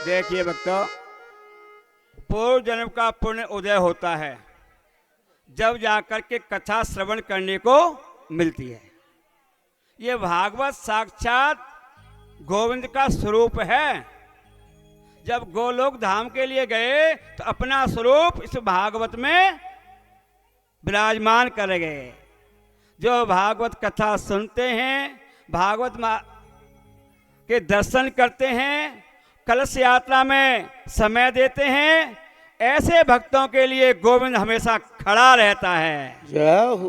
देखिए भक्तों, पूर्व जन्म का पुण्य उदय होता है जब जाकर के कथा श्रवण करने को मिलती है। ये भागवत साक्षात गोविंद का स्वरूप है। जब गोलोक धाम के लिए गए तो अपना स्वरूप इस भागवत में विराजमान कर गए। जो भागवत कथा सुनते हैं, भागवत के दर्शन करते हैं, कलश यात्रा में समय देते हैं, ऐसे भक्तों के लिए गोविंद हमेशा खड़ा रहता है। जय हो।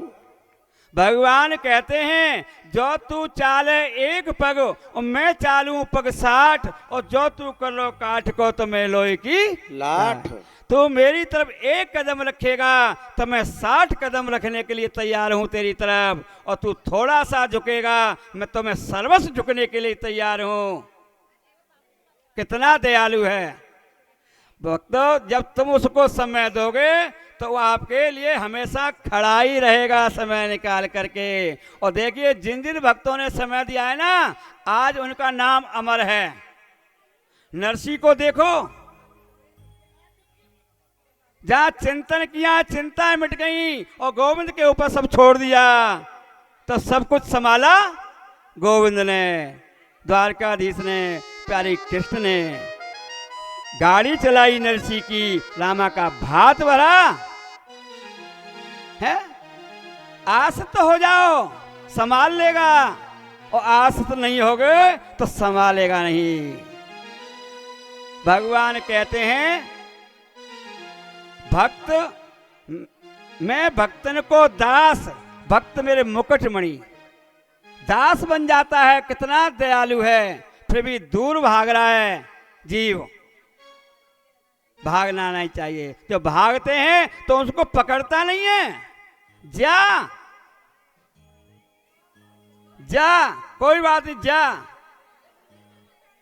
भगवान कहते हैं, जो तू चाले एक पग और मैं चालू पग 60, और जो तू कर लो काठ को तो मैं लोहे की लाठ। तू मेरी तरफ एक कदम रखेगा तो मैं 60 कदम रखने के लिए तैयार हूं तेरी तरफ, और तू थोड़ा सा झुकेगा मैं तो मैं सर्वस्व झुकने के लिए तैयार हूं। कितना दयालु है भक्तों। जब तुम उसको समय दोगे तो वो आपके लिए हमेशा खड़ा ही रहेगा समय निकाल करके। और देखिए, जिन जिन भक्तों ने समय दिया है ना, आज उनका नाम अमर है। नरसी को देखो, जहां चिंतन किया चिंताएं मिट गई और गोविंद के ऊपर सब छोड़ दिया, तो सब कुछ संभाला गोविंद ने, द्वारकाधीश ने, प्यारी कृष्ण ने। गाड़ी चलाई नरसी की, रामा का भात भरा है। आसक्त हो जाओ संभाल लेगा, और आसक्त नहीं होगे तो संभालेगा नहीं। भगवान कहते हैं, भक्त मैं भक्तन को दास, भक्त मेरे मुकुटमणि। दास बन जाता है, कितना दयालु है, फिर भी दूर भाग रहा है जीव। भागना नहीं चाहिए। जो भागते हैं तो उसको पकड़ता नहीं है। जा जा, कोई बात नहीं, जा।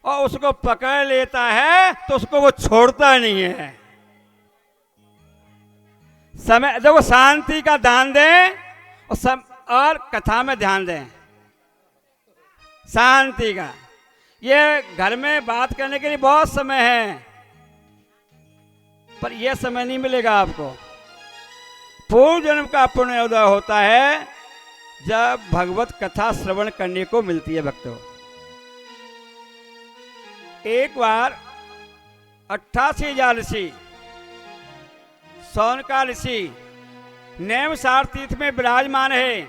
और उसको पकड़ लेता है तो उसको वो छोड़ता नहीं है। समय जब वो शांति का दान दें और कथा में ध्यान दें, शांति का। ये घर में बात करने के लिए बहुत समय है, पर यह समय नहीं मिलेगा आपको। पूर्व जन्म का पुण्य उदय होता है जब भगवत कथा श्रवण करने को मिलती है भक्तों। एक बार 88,000 ऋषि, सौनका ऋषि नेमसार तीर्थ में विराजमान है।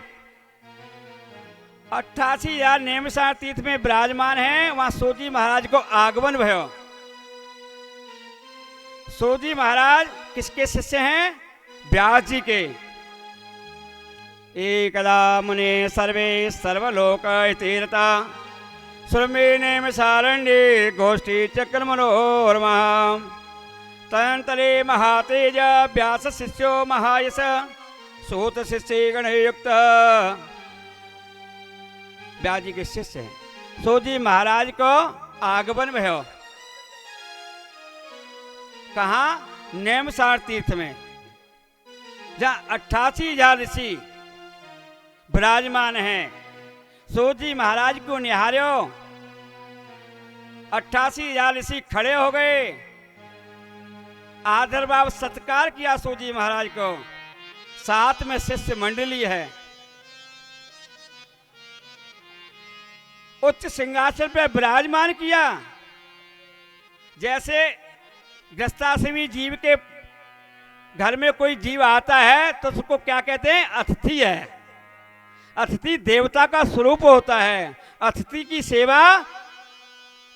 88,000 नेमसार तीर्थ में विराजमान है। वहां सोजी महाराज को आगमन भयो। सोजी महाराज किसके शिष्य हैं? व्यास जी के। एकदा मुने सर्वे सर्वलोक तीरता सुरमे नेमसारण्ये गोष्ठी चक्र मनोरमा तंतरे महातेज व्यास शिष्यो महायश सूत शिष्य गणयुक्त। व्यास जी के शिष्य हैं। सोजी महाराज को आगमन भयो। कहा? नेमसार तीर्थ में, जहां 88,000 ऋषि विराजमान हैं। सोजी महाराज को निहारो। 88,000 ऋषि खड़े हो गए, आदर भाव सत्कार किया सोजी महाराज को। साथ में शिष्य मंडली है। उच्च सिंहासन पर विराजमान किया। जैसे गृहस्थाश्रमी जीव के घर में कोई जीव आता है तो उसको क्या कहते हैं? अतिथि है। अतिथि देवता का स्वरूप होता है। अतिथि की सेवा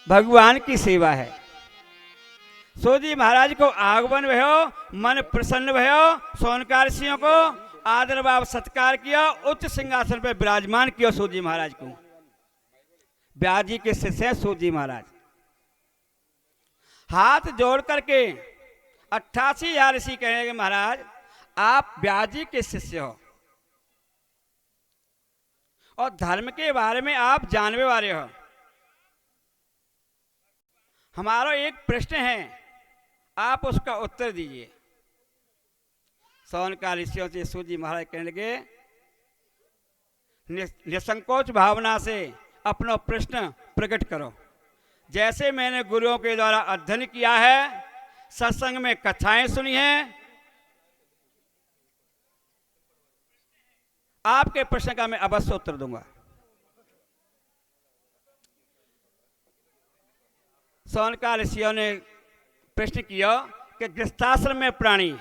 भगवान की सेवा है। सोजी महाराज को आगमन भयो, मन प्रसन्न भयो। सौनका ऋषियों को आदर भाव सत्कार किया, उच्च सिंहासन पर विराजमान किया सोजी महाराज को। व्यास जी के शिष्य हैं सोजी महाराज। हाथ जोड़ करके 88,000 ऋषि कहेंगे, महाराज आप व्यास जी के शिष्य हो और धर्म के बारे में आप जानने वाले हो। हमारा एक प्रश्न है, आप उसका उत्तर दीजिए। सौनका ऋषियों से सूजी महाराज कहने लगे, निसंकोच भावना से अपना प्रश्न प्रकट करो। जैसे मैंने गुरुओं के द्वारा अध्ययन किया है, सत्संग में कथाएं सुनी हैं, आपके प्रश्न का मैं अवश्य उत्तर दूंगा। शौनकादिक ऋषियों ने प्रश्न किया कि गृहस्थाश्रम में प्राणी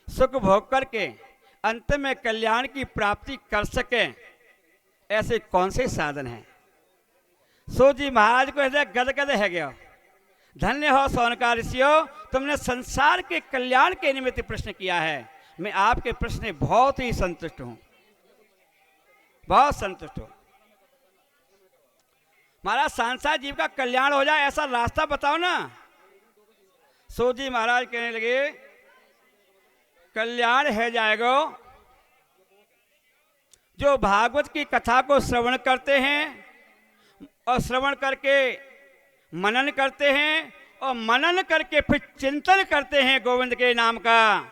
सुख भोग करके अंत में कल्याण की प्राप्ति कर सके, ऐसे कौन से साधन हैं? सूत जी महाराज को ऐसे गदगद है गया। धन्य हो शौनकादिक ऋषियों, तुमने संसार के कल्याण के निमित्त प्रश्न किया है। मैं आपके प्रश्न बहुत ही संतुष्ट हूं, बहुत संतुष्ट हूं। महाराज संसार जीव का कल्याण हो जाए ऐसा रास्ता बताओ ना। सूत जी महाराज कहने लगे, कल्याण है जाएगा जो भागवत की कथा को श्रवण करते हैं और श्रवण करके मनन करते हैं और मनन करके फिर चिंतन करते हैं गोविंद के नाम का,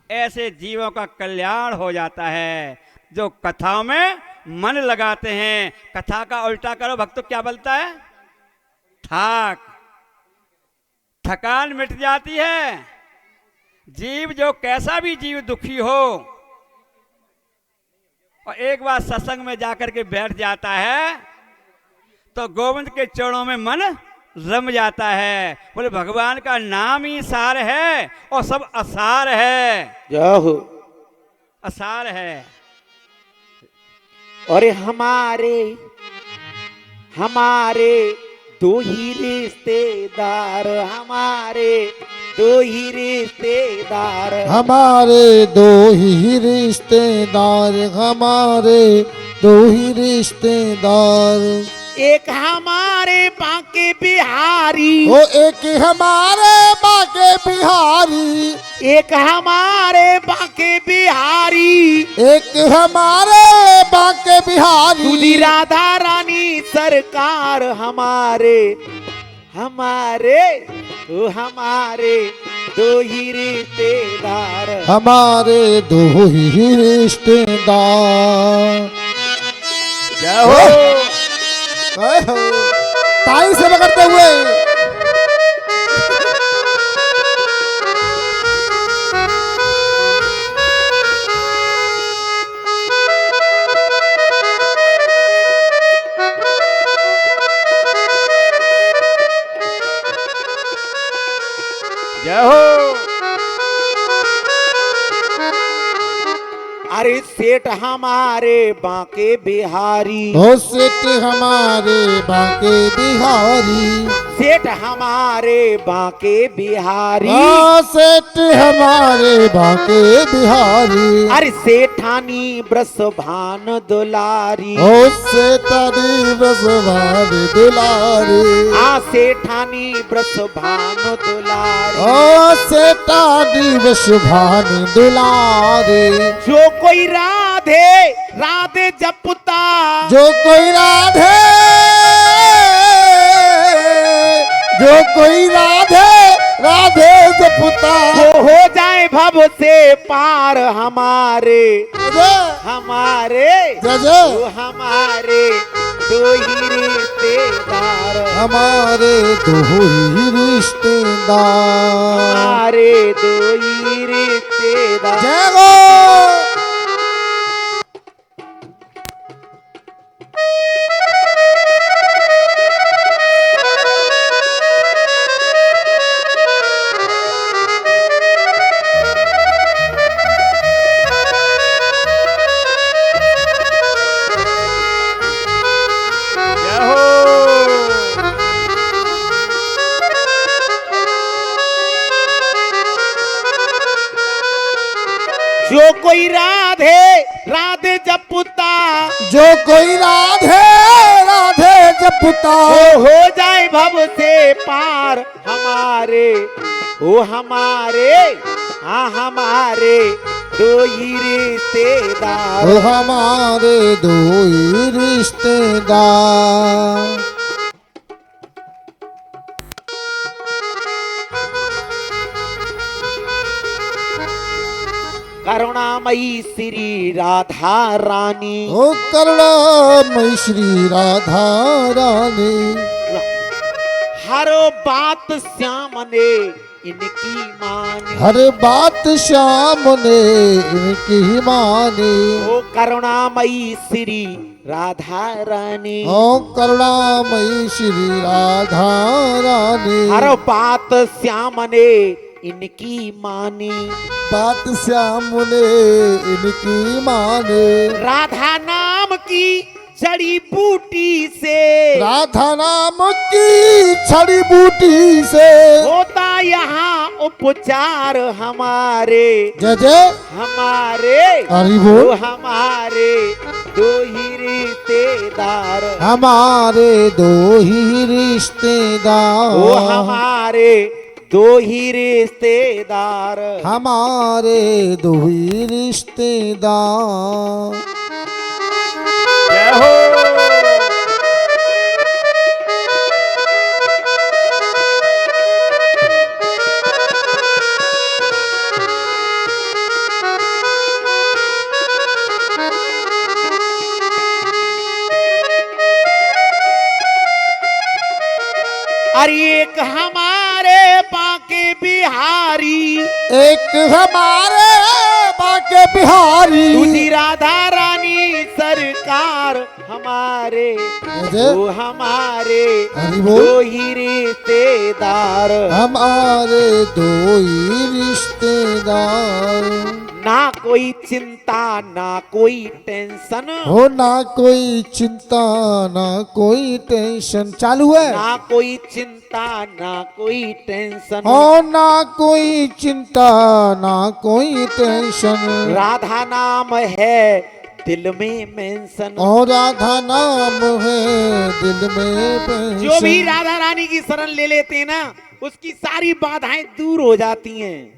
ऐसे जीवों का कल्याण हो जाता है। जो कथाओं में मन लगाते हैं, कथा का उल्टा करो भक्तों, क्या बोलता है? थकान मिट जाती है। जीव जो कैसा भी जीव दुखी हो और एक बार सत्संग में जाकर के बैठ जाता है तो गोविंद के चरणों में मन रम जाता है। बोले भगवान का नाम ही सार है और सब असार है। असार है। और हमारे दो ही रिश्तेदार, हमारे दो ही रिश्तेदार, हमारे दो ही रिश्तेदार, हमारे दो ही रिश्तेदार। एक हमारे बांके बिहारी, ओ एक हमारे बांके बिहारी, एक हमारे बांके बिहारी, एक हमारे बांके बिहारी। दूधी राधा रानी सरकार, हमारे ओ हमारे दो ही रिश्तेदार, हमारे दो ही रिश्तेदार। जय हो। ताई से करते हुए जय हो। अरे सेठ हमारे बांके बिहारी, ओ सेठ हमारे बांके बिहारी, सेठ हमारे बांके बिहारी, ओ सेठ हमारे बांके बिहारी। अरे सेठानी ब्रसभान दुलारी, ओ सेठानी ब्रसभान दुलारी, आ सेठानी ब्रसभान दुलारी, ओ सेठानी ब्रसभान दुलारी। जो कोई राधे जपता, जो कोई राधे जपता, वो हो जाए भव से पार। हमारे जय हमारे दो ही रिश्तेदार, हमारे दो ही रिश्तेदार, हमारे दो ही रिश्तेदार। जय हो। जो कोई राधे जपता, जो कोई राधे जपता, वो हो जाए भव से पार। हमारे हमारे दो ही रिश्तेदार, ओ हमारे दो ही रिश्तेदार। करुणामयी श्री राधा रानी, ओ करुणामयी श्री राधा रानी, हर बात श्याम ने इनकी मानी। हर बात श्याम ने इनकी मानी। ओ करुणामयी श्री राधा रानी। ओ करुणामयी श्री राधा रानी। हर बात श्याम ने इनकी मानी। बात श्याम ने इनकी माने। राधा नाम की जड़ी बूटी से। राधा नाम की छड़ी बूटी से होता यहाँ उपचार हमारे। जय जय हमारे हरि वो बोल। हमारे दो ही रिश्तेदार। हमारे दो ही रिश्तेदार। वो हमारे दो ही रिश्तेदार। हमारे दो ही रिश्तेदार। जय हो। अरे एक हमारे बाके बिहारी। एक हमारे बाके बिहारी। दूसरी राधा रानी सरकार। हमारे जय वो हमारे हरि बोल। दो ही रिश्तेदार। हमारे दो ही रिश्तेदार। ना कोई चिंता ना कोई टेंशन। हो ना कोई चिंता ना कोई टेंशन। चालू है। ना कोई चिंता ना कोई टेंशन। हो ना कोई चिंता ना कोई टेंशन। राधा नाम है दिल में मेंशन। और राधा नाम है दिल में पेंशन। जो भी राधा रानी की शरण ले लेते हैं ना, उसकी सारी बाधाएं दूर हो जाती हैं।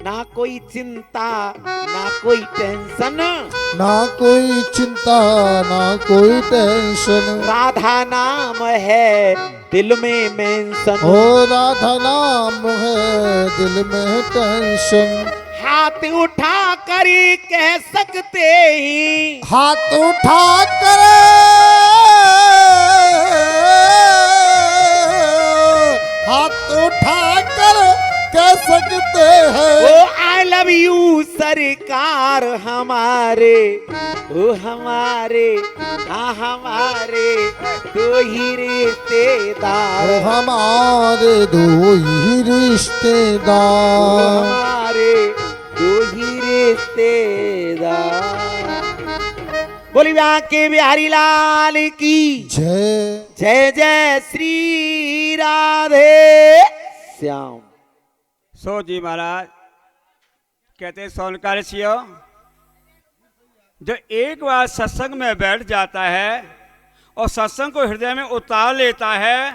ना कोई चिंता ना कोई टेंशन। ना कोई चिंता ना कोई टेंशन। राधा नाम है दिल में मेंशन। ओ राधा नाम है दिल में टेंशन। हाथ उठा कर कह सकते ही। हाथ उठा कर हाथ उठा कर कह सकते हैं। ओ आई लव यू सरकार। हमारे ओ हमारे हाँ हमारे दो ही रिश्तेदार। हमारे दो ही रिश्तेदार। हमारे दो ही रिश्तेदार। बोली के बिहारी लाल की जय। जय जय श्री राधे श्याम। सो जी महाराज कहते सोनकार ऋषियों, जो एक बार सत्संग में बैठ जाता है और सत्संग को हृदय में उतार लेता है,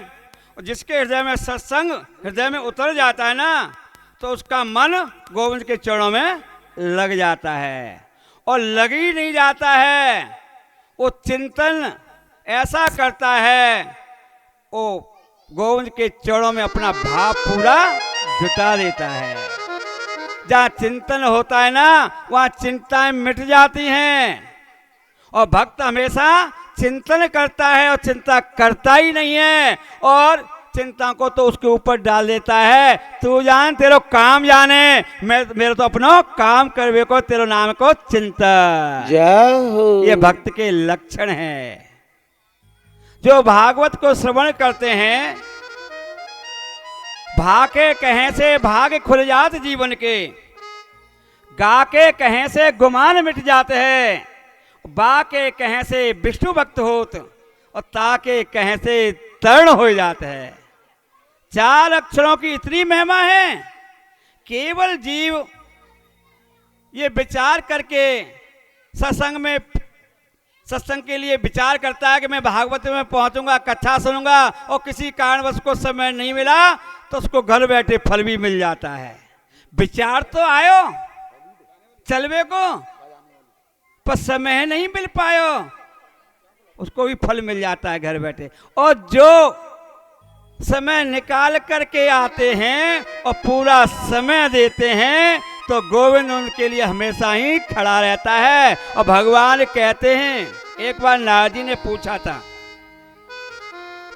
और जिसके हृदय में सत्संग हृदय में उतर जाता है ना, तो उसका मन गोविंद के चरणों में लग जाता है। और लग ही नहीं जाता है, वो चिंतन ऐसा करता है, वो गोविंद के चरणों में अपना भाव पूरा जुटा देता है। जहाँ चिंतन होता है ना, वहाँ चिंताएं मिट जाती हैं। और भक्त हमेशा चिंतन करता है और चिंता करता ही नहीं है, और चिंता को तो उसके ऊपर डाल देता है। तू जान तेरो काम जाने, मेरे तो अपनो काम करवे को तेरो नाम को चिंता। जय हो। ये भक्त के लक्षण है। जो भागवत को श्रवण करते हैं, भाके कहें से भाग खुल जात जीवन के, गा के कहें से गुमान मिट जाते हैं, बा के कहें से विष्णु भक्त होत, और ता के कहें से तरण हो जाते हैं। चार अक्षरों की इतनी महिमा है, केवल जीव ये विचार करके सत्संग के लिए विचार करता है कि मैं भागवत में पहुंचूंगा, कथा सुनूंगा, और किसी कारणवश को समय नहीं मिला तो उसको घर बैठे फल भी मिल जाता है। विचार तो आयो चलवे को, पर समय नहीं मिल पायो, उसको भी फल मिल जाता है घर बैठे। और जो समय निकाल करके आते हैं और पूरा समय देते हैं, तो गोविंद उनके लिए हमेशा ही खड़ा रहता है। और भगवान कहते हैं, एक बार नारद जी ने पूछा था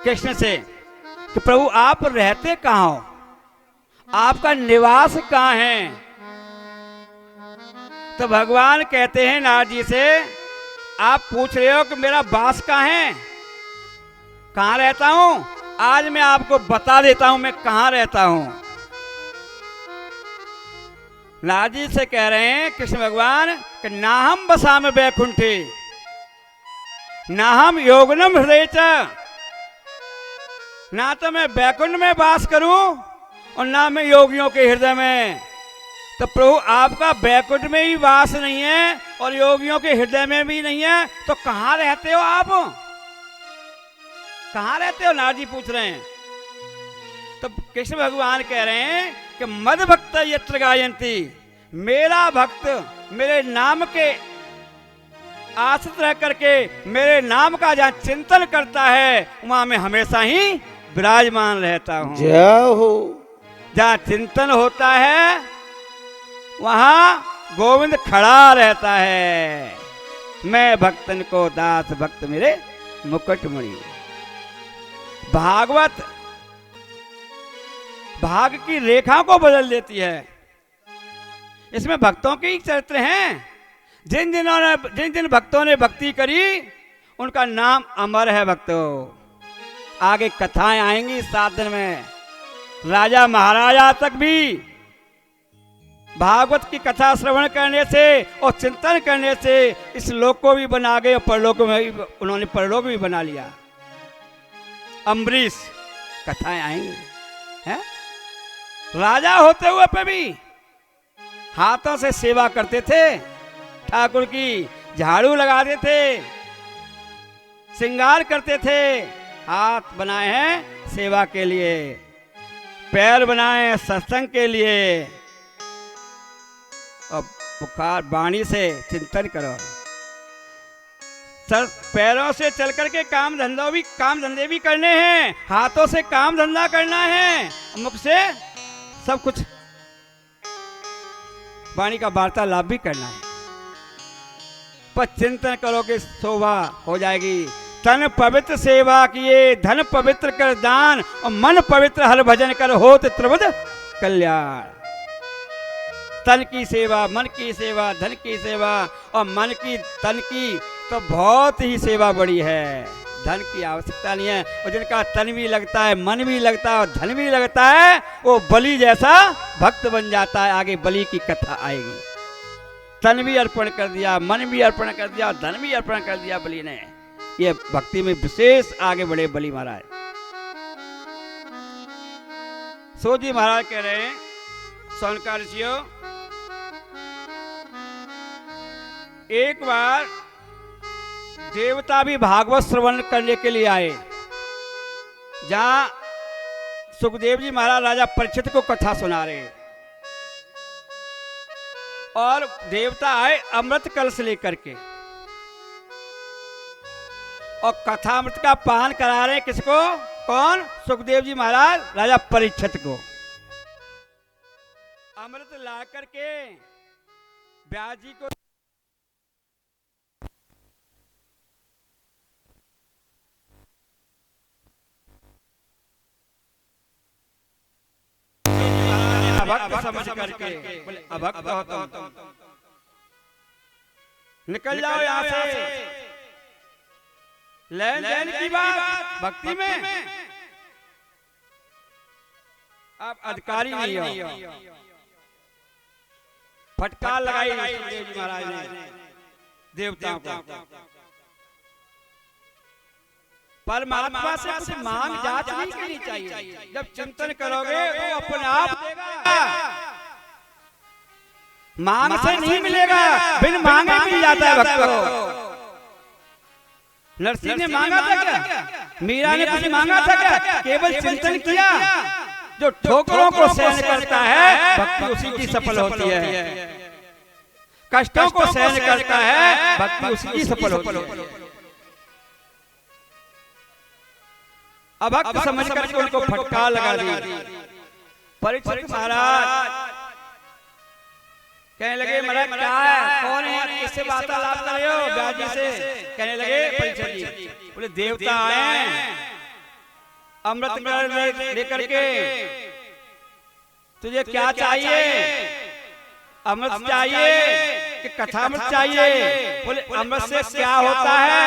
कृष्ण से कि प्रभु आप रहते कहाँ हो, आपका निवास कहाँ है। तो भगवान कहते हैं नारद जी से, आप पूछ रहे हो कि मेरा वास कहाँ है, कहाँ रहता हूं, आज मैं आपको बता देता हूं मैं कहाँ रहता हूं। नारद जी से कह रहे हैं कृष्ण भगवान कि ना हम बसाम बैकुंठे, ना हम योगनम हृदय च, ना तो मैं बैकुंठ में वास करूं और ना मैं योगियों के हृदय में। तो प्रभु आपका बैकुंठ में ही वास नहीं है और योगियों के हृदय में भी नहीं है, तो कहाँ रहते हो आप, कहाँ रहते हो, नारद जी पूछ रहे हैं। तो कृष्ण भगवान कह रहे हैं कि मद भक्त यत्र गायंती, मेरा भक्त मेरे नाम के आश्रित रह करके मेरे नाम का जहाँ चिंतन करता है वहां मैं हमेशा ही विराजमान रहता हूं। जय हो। जहाँ चिंतन होता है वहां गोविंद खड़ा रहता है। मैं भक्तन को दास भक्त मेरे मुकुटमणि। भागवत भाग की रेखा को बदल देती है। इसमें भक्तों के ही चरित्र हैं। जिन जिन भक्तों ने भक्ति करी उनका नाम अमर है। भक्तों आगे कथाएं आएंगी 7 दिन में। राजा महाराजा तक भी भागवत की कथा श्रवण करने से और चिंतन करने से इस लोक को भी बना गए और परलोक में भी, उन्होंने परलोक भी बना लिया। अम्बरीश कथाएं आएंगी हैं। राजा होते हुए पे भी हाथों से सेवा करते थे, ठाकुर की झाड़ू लगाते थे, श्रृंगार करते थे। हाथ बनाए हैं सेवा के लिए, पैर बनाए हैं सत्संग के लिए, और पुकार वाणी से चिंतन करो। सर पैरों से चल करके काम धंधे भी करने हैं, हाथों से काम धंधा करना है, मुख से सब कुछ वाणी का वार्तालाप भी करना है। पर चिंतन करोगे शोभा हो जाएगी। तन पवित्र सेवा किए, धन पवित्र कर दान, और मन पवित्र हर भजन कर होत त्रिविध कल्याण। तन की सेवा, मन की सेवा, धन की सेवा और मन की तन की तो बहुत ही सेवा बड़ी है। धन की आवश्यकता नहीं है, और जिनका तन भी लगता है, मन भी लगता है और धन भी लगता है, वो बलि जैसा भक्त बन जाता है। आगे बलि की कथा आएगी। तन भी अर्पण कर दिया, मन भी अर्पण कर दिया, धन भी अर्पण कर दिया बलि ने। ये भक्ति में विशेष आगे बढ़े बलि महाराज। सोजी महाराज कह रहे हैं, सोनका ऋषियों, एक बार देवता भी भागवत श्रवण करने के लिए आए, जहां सुखदेव जी महाराज राजा परीक्षित को कथा सुना रहे, और देवता आए अमृत कलश लेकर के, और कथामृत का पान करा रहे किसको, कौन, सुखदेव जी महाराज राजा परीक्षित को। अमृत ला करके व्यास जी को अभक्त समझ करके, अभक्त हो तुम, निकल जाओ यहाँ से। लेन देन की बात भक्ति में, आप अधिकारी नहीं हो। फटकार लगाई सुखदेव जी महाराज ने देवताओं को। परमात्मा से कुछ मांग जांच नहीं करनी चाहिए। जब चिंतन करोगे तो अपने आप देगा। मांग से नहीं मिलेगा, बिन मांगे मिल जाता है भक्त को। नरसिंह ने मांगा था क्या, मीरा ने कुछ मांगा था क्या, केवल चिंतन किया। जो ठोकरों को सहन करता है भक्ति उसी की सफल होती है। कष्टों को सहन करता है भक्ति उसी की सफल होती है। अभक्त समझ करके उनको फटकार लगा दी। परीक्षित महाराज कहने लगे, महाराज क्या है, कौन है, किससे वार्तालाप कर रहे हो, व्यास जी से। कहने लगे परीक्षित जी, बोले देवता आए हैं, अमृत लेकर के तुझे क्या चाहिए? अमृत चाहिए कि कथामृत चाहिए? बोले अमृत से क्या होता है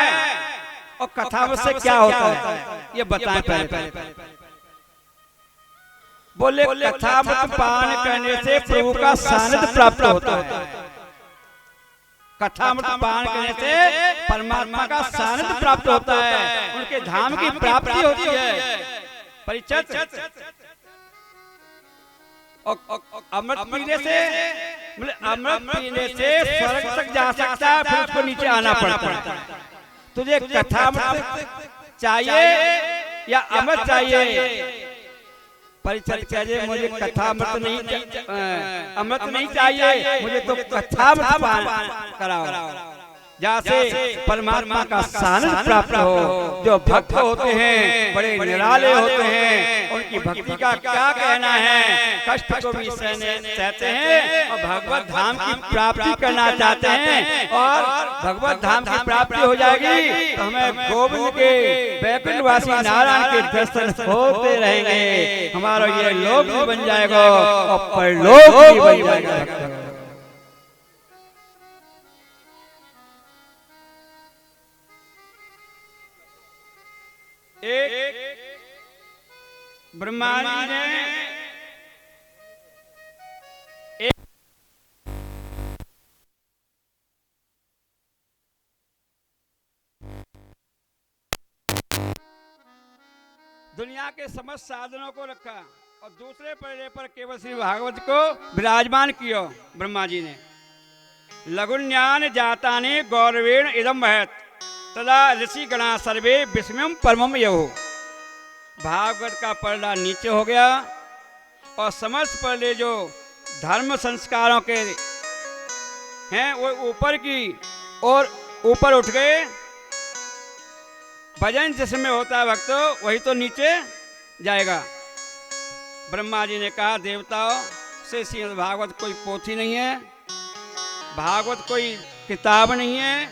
और कथामृत से क्या होता है, ये बताएं पहले। बोले कथामृत पान करने से प्रभु का सानिध्य प्राप्त होता है। कथामृत पान करने से परमात्मा का सानिध्य प्राप्त होता है, उनके धाम की प्राप्ति होती है। परिचित अमृत पीने से, बोले अमृत पीने से स्वर्ग तक जा सकता है, फिर उसको नीचे आना पड़ता है। तुझे कथामृत चाहिए या अमृत चाहिए? परिचय चाहिए, मुझे कथामृत नहीं, अमृत नहीं चाहिए, मुझे तो कथामृत पान कराओ, जहाँ से परमात्मा का सानिध्य प्राप्त हो। जो भक्त होते हैं बड़े निराले होते हैं, उनकी भक्ति का क्या कहना है, कष्ट को भी सहते हैं और भगवत धाम की प्राप्ति करना चाहते हैं। और भगवत धाम की प्राप्ति हो जाएगी तो हमें गोविंद के वैकुंठवासी नारायण के दर्शन होते रहेंगे, हमारा ये लोक भी बन जाएगा और परलोक भी बन जाएगा। एक ब्रह्मा जी ने दुनिया के समस्त साधनों को रखा और दूसरे पल्ले पर केवल श्री भागवत को विराजमान किया। ब्रह्मा जी ने लघुन्यान जाताने गौरवेण इदम महत तदा ऋषि गणा सर्वे विस्मयम परमम यहो। भागवत का पल्ला नीचे हो गया और समस्त पल्ले जो धर्म संस्कारों के हैं वो ऊपर की और ऊपर उठ गए। भजन जिसमें होता है भक्त वही तो नीचे जाएगा। ब्रह्मा जी ने कहा देवताओं से श्रीमद् भागवत कोई पोथी नहीं है, भागवत कोई किताब नहीं है,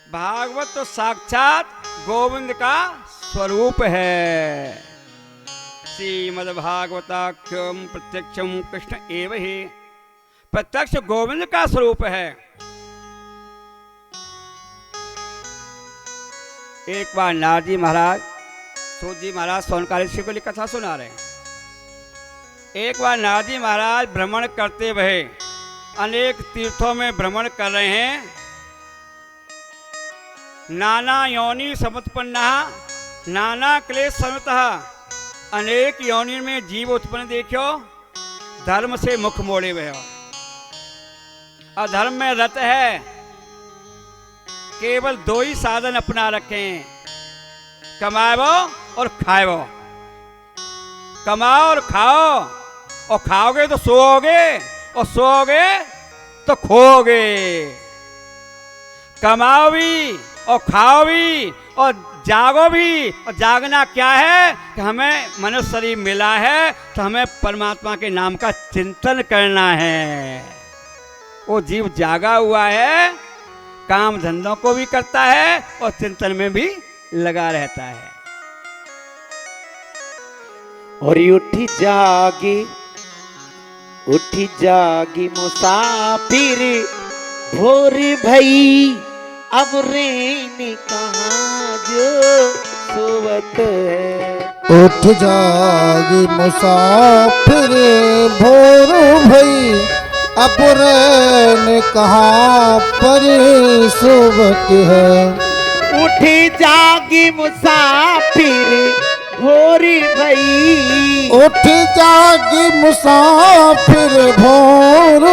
भागवत तो साक्षात गोविंद का स्वरूप है। श्रीमद्भागवताख्यम प्रत्यक्षम कृष्ण एव ही, प्रत्यक्ष गोविंद का स्वरूप है। एक बार नारद जी महाराज, सूत जी महाराज सोनकाली ऋषि को कथा सुना रहे हैं। एक बार नारद जी महाराज भ्रमण करते हुए अनेक तीर्थों में भ्रमण कर रहे हैं। नाना योनि समुत्पन्ना नाना क्लेश समुतः, अनेक योनि में जीव उत्पन्न देखो, धर्म से मुख मोड़े हुए हो, अधर्म में रत है। केवल दो ही साधन अपना रखे हैं, कमाओ और खाओ। कमाओ और खाओ, और खाओगे तो सोओगे और सोओगे तो खोओगे। कमाओ भी और खाओ भी और जागो भी। और जागना क्या है कि हमें मनुष्य शरीर मिला है तो हमें परमात्मा के नाम का चिंतन करना है। वो जीव जागा हुआ है, काम धंधों को भी करता है और चिंतन में भी लगा रहता है। और उठी जागी मुसाफिर भोर भई, अब रेने कहाँ जो सोवत है। उठ जागी मुसाफिर भोर भई, अब रैन कहाँ पर सोवत है। उठी जागी मुसाफिर भोर भई, उठ जागी मुसाफिर भोर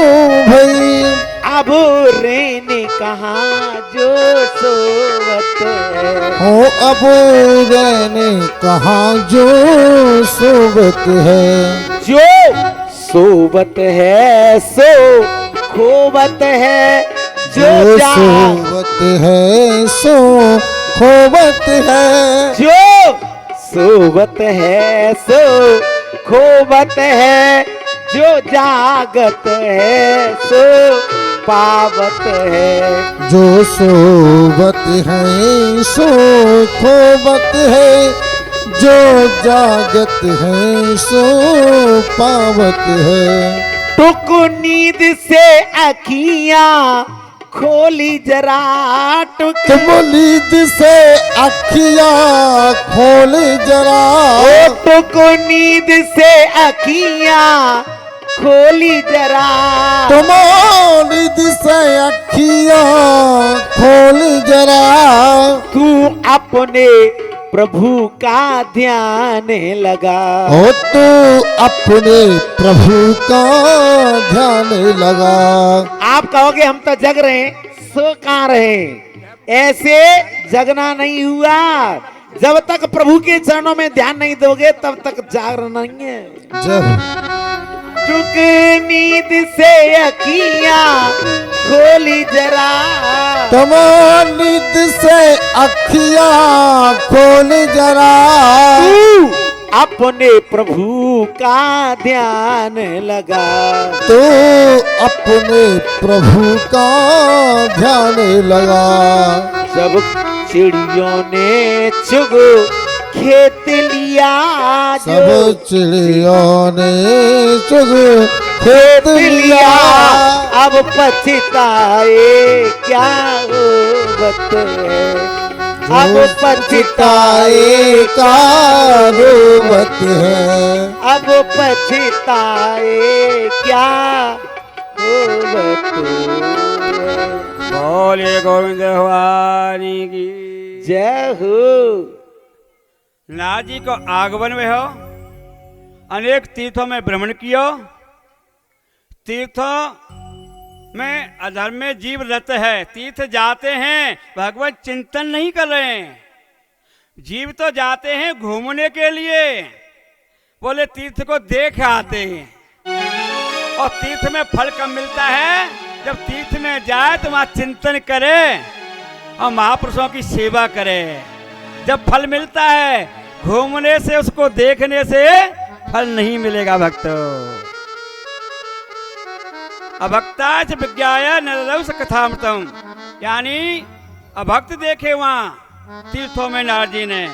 भई, अब रेने कहाँ जो सोवत है। हो अब रहने कहाँ जो सोवत है। जो सोवत है सो खोवत है, जो सोवत है सो खोवत है। जो सोवत है सो खोवत है, जो जागत है सो पावत है। जो सोवत है सो खोवत है, जो जागत है सो पावत है। टुक नींद से अखियां खोली जरा, टुक तुम नींद से अखियां खोल जरा, टुक नींद से अखियां खोली जरा, तुम नींद से अखियां खोल जरा, तू अपने प्रभु का ध्यान लगा। ओ तू अपने प्रभु का ध्यान लगा। आप कहोगे हम तो जग रहे हैं, सो कहाँ रहे? ऐसे जगना नहीं हुआ। जब तक प्रभु के चरणों में ध्यान नहीं दोगे तब तक जागरण नहीं है। जब चुक नींद से अखियां खोली जरा, तुम नींद से अखियां खोल जरा, तू अपने प्रभु का ध्यान लगा। तू अपने प्रभु का ध्यान लगा। जब चिड़ियों ने चुग खेत लिया, सब चिड़ियों ने चुग खेत लिया, अब पछताए क्या होवत है, अब पछताए का रोवत है, अब पछताए क्या होवत है। बोले गोविंद भगवान की जय हो। नाथ जी को आगमन में हो, अनेक तीर्थों में भ्रमण कियो। तीर्थों में अधर्म में जीव रत है, तीर्थ जाते हैं भगवत चिंतन नहीं कर रहे हैं। जीव तो जाते हैं घूमने के लिए, बोले तीर्थ को देख आते हैं। और तीर्थ में फल कब मिलता है? जब तीर्थ में जाए तो वहां चिंतन करे और महापुरुषों की सेवा करे, जब फल मिलता है। घूमने से, उसको देखने से फल नहीं मिलेगा भक्तों। अभक्ता च विज्ञाय नरलौस कथामृतम, यानी अभक्त देखे वहां तीर्थों में नारद जी ने।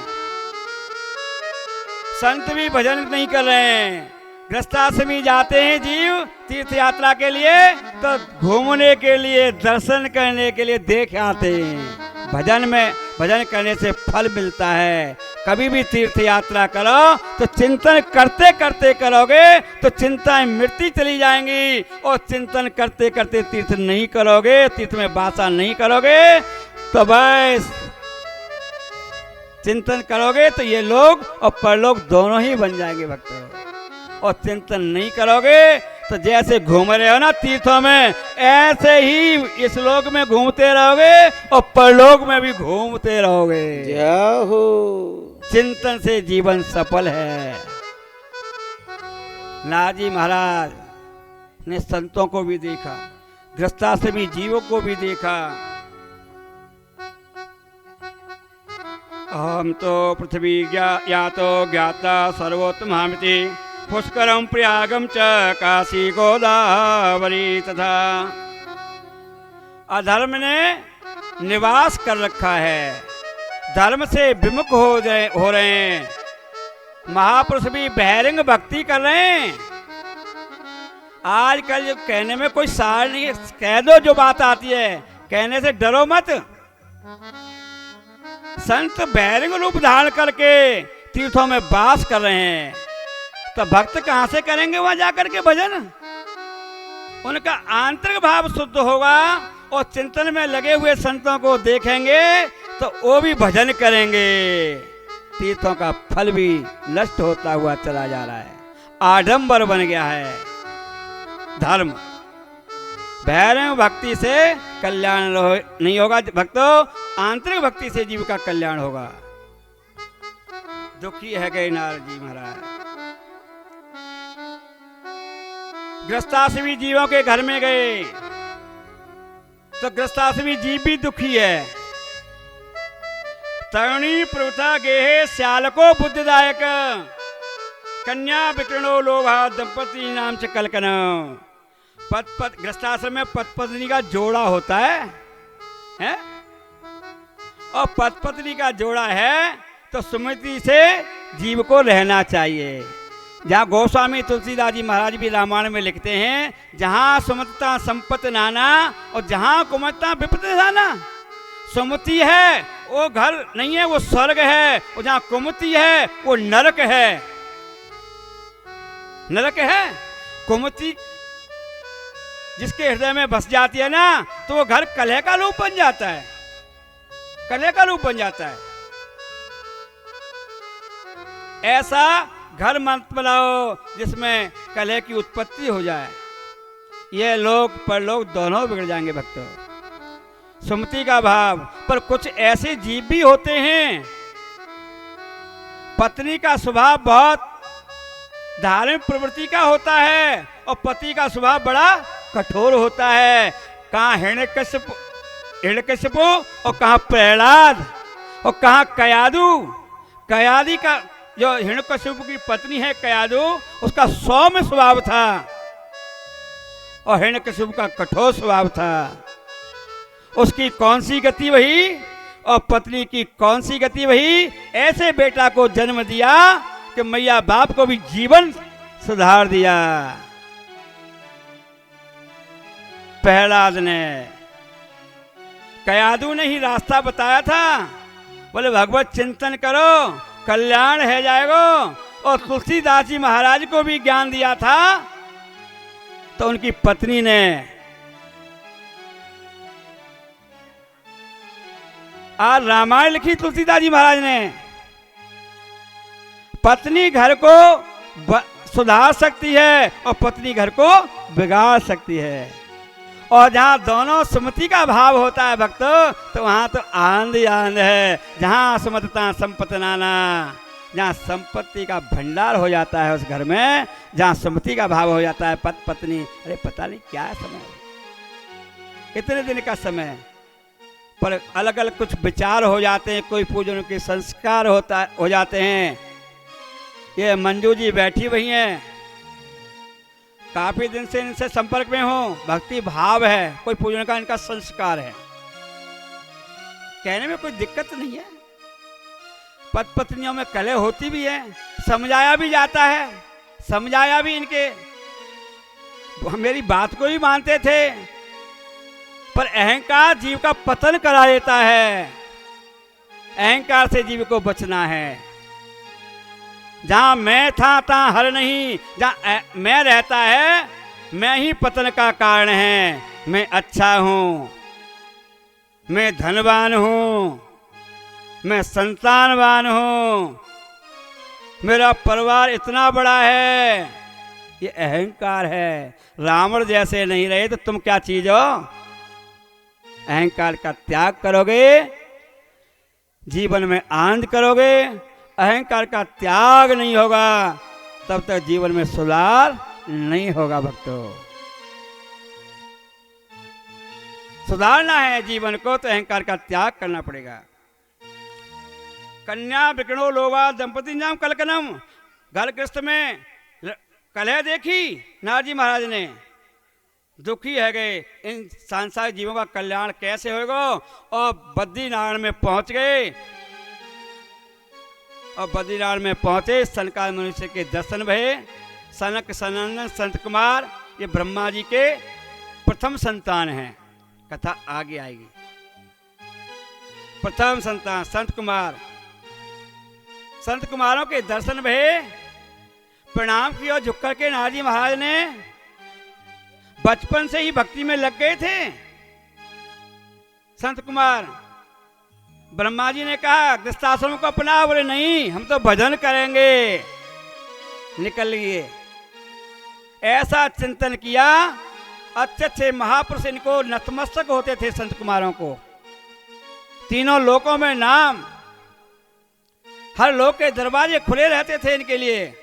संत भी भजन नहीं कर रहे हैं, गृहस्थाश्रमी जाते हैं जीव तीर्थ यात्रा के लिए तो घूमने के लिए, दर्शन करने के लिए देख आते हैं। भजन में भजन करने से फल मिलता है। कभी भी तीर्थ यात्रा करो तो चिंतन करते करते करोगे तो चिंताएं मिटती चली जाएंगी, और चिंतन करते करते तीर्थ नहीं करोगे, तीर्थ में वासा नहीं करोगे तो बस चिंतन करोगे तो ये लोग और परलोक दोनों ही बन जाएंगे भक्तों। और चिंतन नहीं करोगे तो जैसे घूम रहे हो ना तीर्थों में, ऐसे ही इस लोक में घूमते रहोगे और परलोक में भी घूमते रहोगे। जय हो। चिंतन से जीवन सफल है। नाजी महाराज ने संतों को भी देखा, गृहस्थाश्रमी जीवों को भी देखा। हम तो पृथ्वी या तो ज्ञाता सर्वोत्तमामिति पुष्करम प्रयागम च काशी गोदावरी तथा। अधर्म ने निवास कर रखा है, धर्म से विमुख हो रहे हैं। महापुरुष भी बहिरंग भक्ति कर रहे हैं। आजकल जो कहने में कोई सार नहीं है, कह दो जो बात आती है, कहने से डरो मत। संत बहिरंग रूप धारण करके तीर्थों में वास कर रहे हैं, तो भक्त कहां से करेंगे वहां जाकर के भजन? उनका आंतरिक भाव शुद्ध होगा और चिंतन में लगे हुए संतों को देखेंगे तो वो भी भजन करेंगे। तीर्थों का फल भी नष्ट होता हुआ चला जा रहा है, आडंबर बन गया है धर्म। बहिरंग भक्ति से कल्याण नहीं होगा भक्तों, आंतरिक भक्ति से जीव का कल्याण होगा। दुखी है गए नारद जी महाराज। गृहस्थाश्रमी जीवों के घर में गए तो गृहस्थाश्रमी जीव भी दुखी है। तरुणी प्रवृत्ता गेहे श्यालको बुद्धिदायक, कन्या विकरणो लोभा दंपति नाम से कलकन। गृहस्थाश्रम में पति पत्नी का जोड़ा होता है? और पति पत्नी का जोड़ा है तो सुमति से जीव को रहना चाहिए। जहाँ गोस्वामी तुलसीदास जी महाराज भी रामायण में लिखते हैं, जहाँ सुमतता संपत नाना और जहाँ कुमतता विपत नाना। सुमति है वो घर नहीं है, वो स्वर्ग है, और जहाँ कुमति है वो नरक है। नरक है। कुमति जिसके हृदय में बस जाती है ना, तो वो घर कलह का रूप बन जाता है, कलह का रूप बन जाता है। ऐसा घर मत बनाओ जिसमें कलह की उत्पत्ति हो जाए, ये लोग परलोक दोनों बिगड़ जाएंगे भक्तों। सुमति का भाव। पर कुछ ऐसे जीव भी होते हैं, पत्नी का स्वभाव बहुत धार्मिक प्रवृत्ति का होता है और पति का स्वभाव बड़ा कठोर होता है। कहाँ हिरण्यकशिपु और कहाँ प्रहलाद और कहाँ कयादु। कयादी का जो हिरण्यकशिपु की पत्नी है कयादु, उसका सौम्य स्वभाव था और हिरण्यकशिपु का कठोर स्वभाव था। उसकी कौन सी गति वही और पत्नी की कौन सी गति वही। ऐसे बेटा को जन्म दिया कि मैया बाप को भी जीवन सुधार दिया। प्रहलाद ने, कयादु ने ही रास्ता बताया था, बोले भगवत चिंतन करो कल्याण है जाएगा। और तुलसीदास जी महाराज को भी ज्ञान दिया था, तो उनकी पत्नी ने आज रामायण लिखी। तुलसीदास जी महाराज ने, पत्नी घर को सुधार सकती है और पत्नी घर को बिगाड़ सकती है। और जहाँ दोनों सुमति का भाव होता है भक्तों, तो वहाँ तो आनंद ही आनंद है। जहाँ सुमतता संपत्ति नाना, जहाँ संपत्ति का भंडार हो जाता है उस घर में, जहाँ सुमति का भाव हो जाता है पति पत्नी। अरे पता नहीं क्या समय, इतने दिन का समय, पर अलग अलग कुछ विचार हो जाते हैं, कोई पूजन के संस्कार हो जाते हैं। ये मंजू जी बैठी हुई हैं, काफी दिन से इनसे संपर्क में हूँ, भक्ति भाव है, कोई पूजन का इनका संस्कार है, कहने में कोई दिक्कत नहीं है। पति पत्नियों में कलह होती भी है, समझाया भी जाता है, समझाया भी इनके, मेरी बात को भी मानते थे, पर अहंकार जीव का पतन करा देता है। अहंकार से जीव को बचना है। जहां मैं था तहां हर नहीं, जहां मैं रहता है मैं ही पतन का कारण है। मैं अच्छा हूं, मैं धनवान हूं, मैं संतानवान हूं, मेरा परिवार इतना बड़ा है, ये अहंकार है। रावण जैसे नहीं रहे तो तुम क्या चीज हो। अहंकार का त्याग करोगे, जीवन में आनंद करोगे। अहंकार का त्याग नहीं होगा तब तक जीवन में सुधार नहीं होगा भक्तों। सुधारना है जीवन को तो अहंकार का त्याग करना पड़ेगा। कन्या विकणो लोवा दंपति नाम कलकनम, घर गृहस्थ में कलह देखी नारजी महाराज ने, दुखी है गए, इन सांसारिक जीवों का कल्याण कैसे होगा। और बद्रीनारायण में पहुंच गए, और बद्रीनारायण में पहुंचे, सनकादिक मनुष्य के दर्शन भये। सनक सनंदन संत कुमार ये ब्रह्मा जी के प्रथम संतान हैं, कथा आगे आएगी। प्रथम संतान संत कुमार, संत कुमारों के दर्शन भये, प्रणाम किया झुक करके। नारजी महाराज ने बचपन से ही भक्ति में लग गए थे संत कुमार। ब्रह्मा जी ने कहा गृहस्थाश्रम को अपना, बोले नहीं हम तो भजन करेंगे, निकल लिए। ऐसा चिंतन किया, अच्छे अच्छे महापुरुष इनको नतमस्तक होते थे संत कुमारों को। तीनों लोकों में नाम, हर लोक के दरवाजे खुले रहते थे इनके लिए।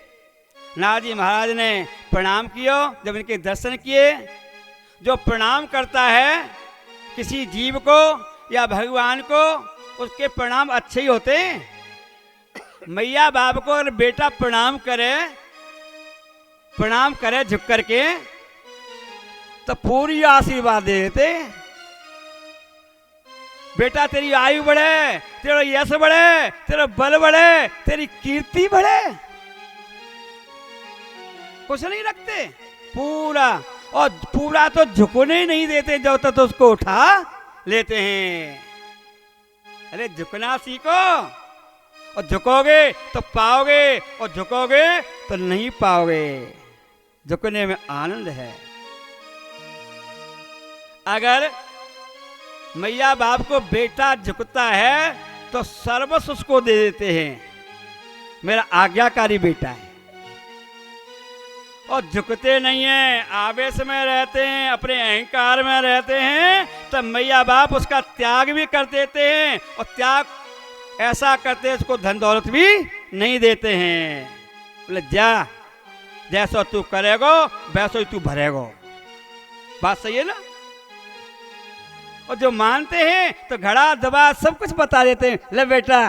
नारजी महाराज ने प्रणाम किया, जब इनके दर्शन किए। जो प्रणाम करता है किसी जीव को या भगवान को, उसके प्रणाम अच्छे ही होते हैं। मैया बाप को अगर बेटा प्रणाम करे झुक करके, तो पूरी आशीर्वाद दे देते। बेटा तेरी आयु बढ़े, तेरा यश बढ़े, तेरा बल बढ़े, तेरी कीर्ति बढ़े। कुछ नहीं रखते पूरा, और पूरा तो झुकने ही नहीं देते जब तक तो उसको उठा लेते हैं। अरे झुकना सीखो, और झुकोगे तो पाओगे, और झुकोगे तो नहीं पाओगे। झुकने में आनंद है। अगर मैया बाप को बेटा झुकता है तो सर्वस्व उसको दे देते हैं, मेरा आज्ञाकारी बेटा है। और झुकते नहीं हैं, आवेश में रहते हैं, अपने अहंकार में रहते हैं, तब मैया बाप उसका त्याग भी कर देते हैं, और त्याग ऐसा करते हैं उसको धन दौलत भी नहीं देते हैं। बोले जा, जैसा तू करेगो वैसा ही तू भरेगो। बात सही है ना? और जो मानते हैं तो घड़ा दबा सब कुछ बता देते हैं, ले बेटा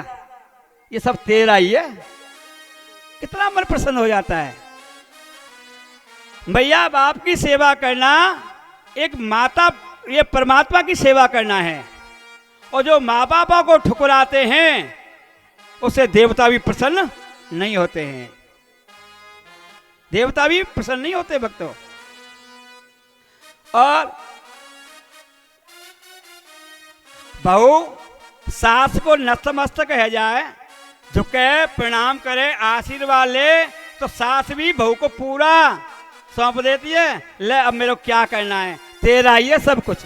ये सब तेरा ही है। कितना मन प्रसन्न हो जाता है। मैया बाप की सेवा करना एक माता, ये परमात्मा की सेवा करना है। और जो माँ बापा को ठुकराते हैं उससे देवता भी प्रसन्न नहीं होते हैं। देवता भी प्रसन्न नहीं होते भक्तों। और बहू सास को नतमस्तक कह जाए, झुके, प्रणाम करे, आशीर्वाद ले, तो सास भी बहू को पूरा सौंप देती है। ले अब मेरे को क्या करना है, तेरा ही है सब कुछ।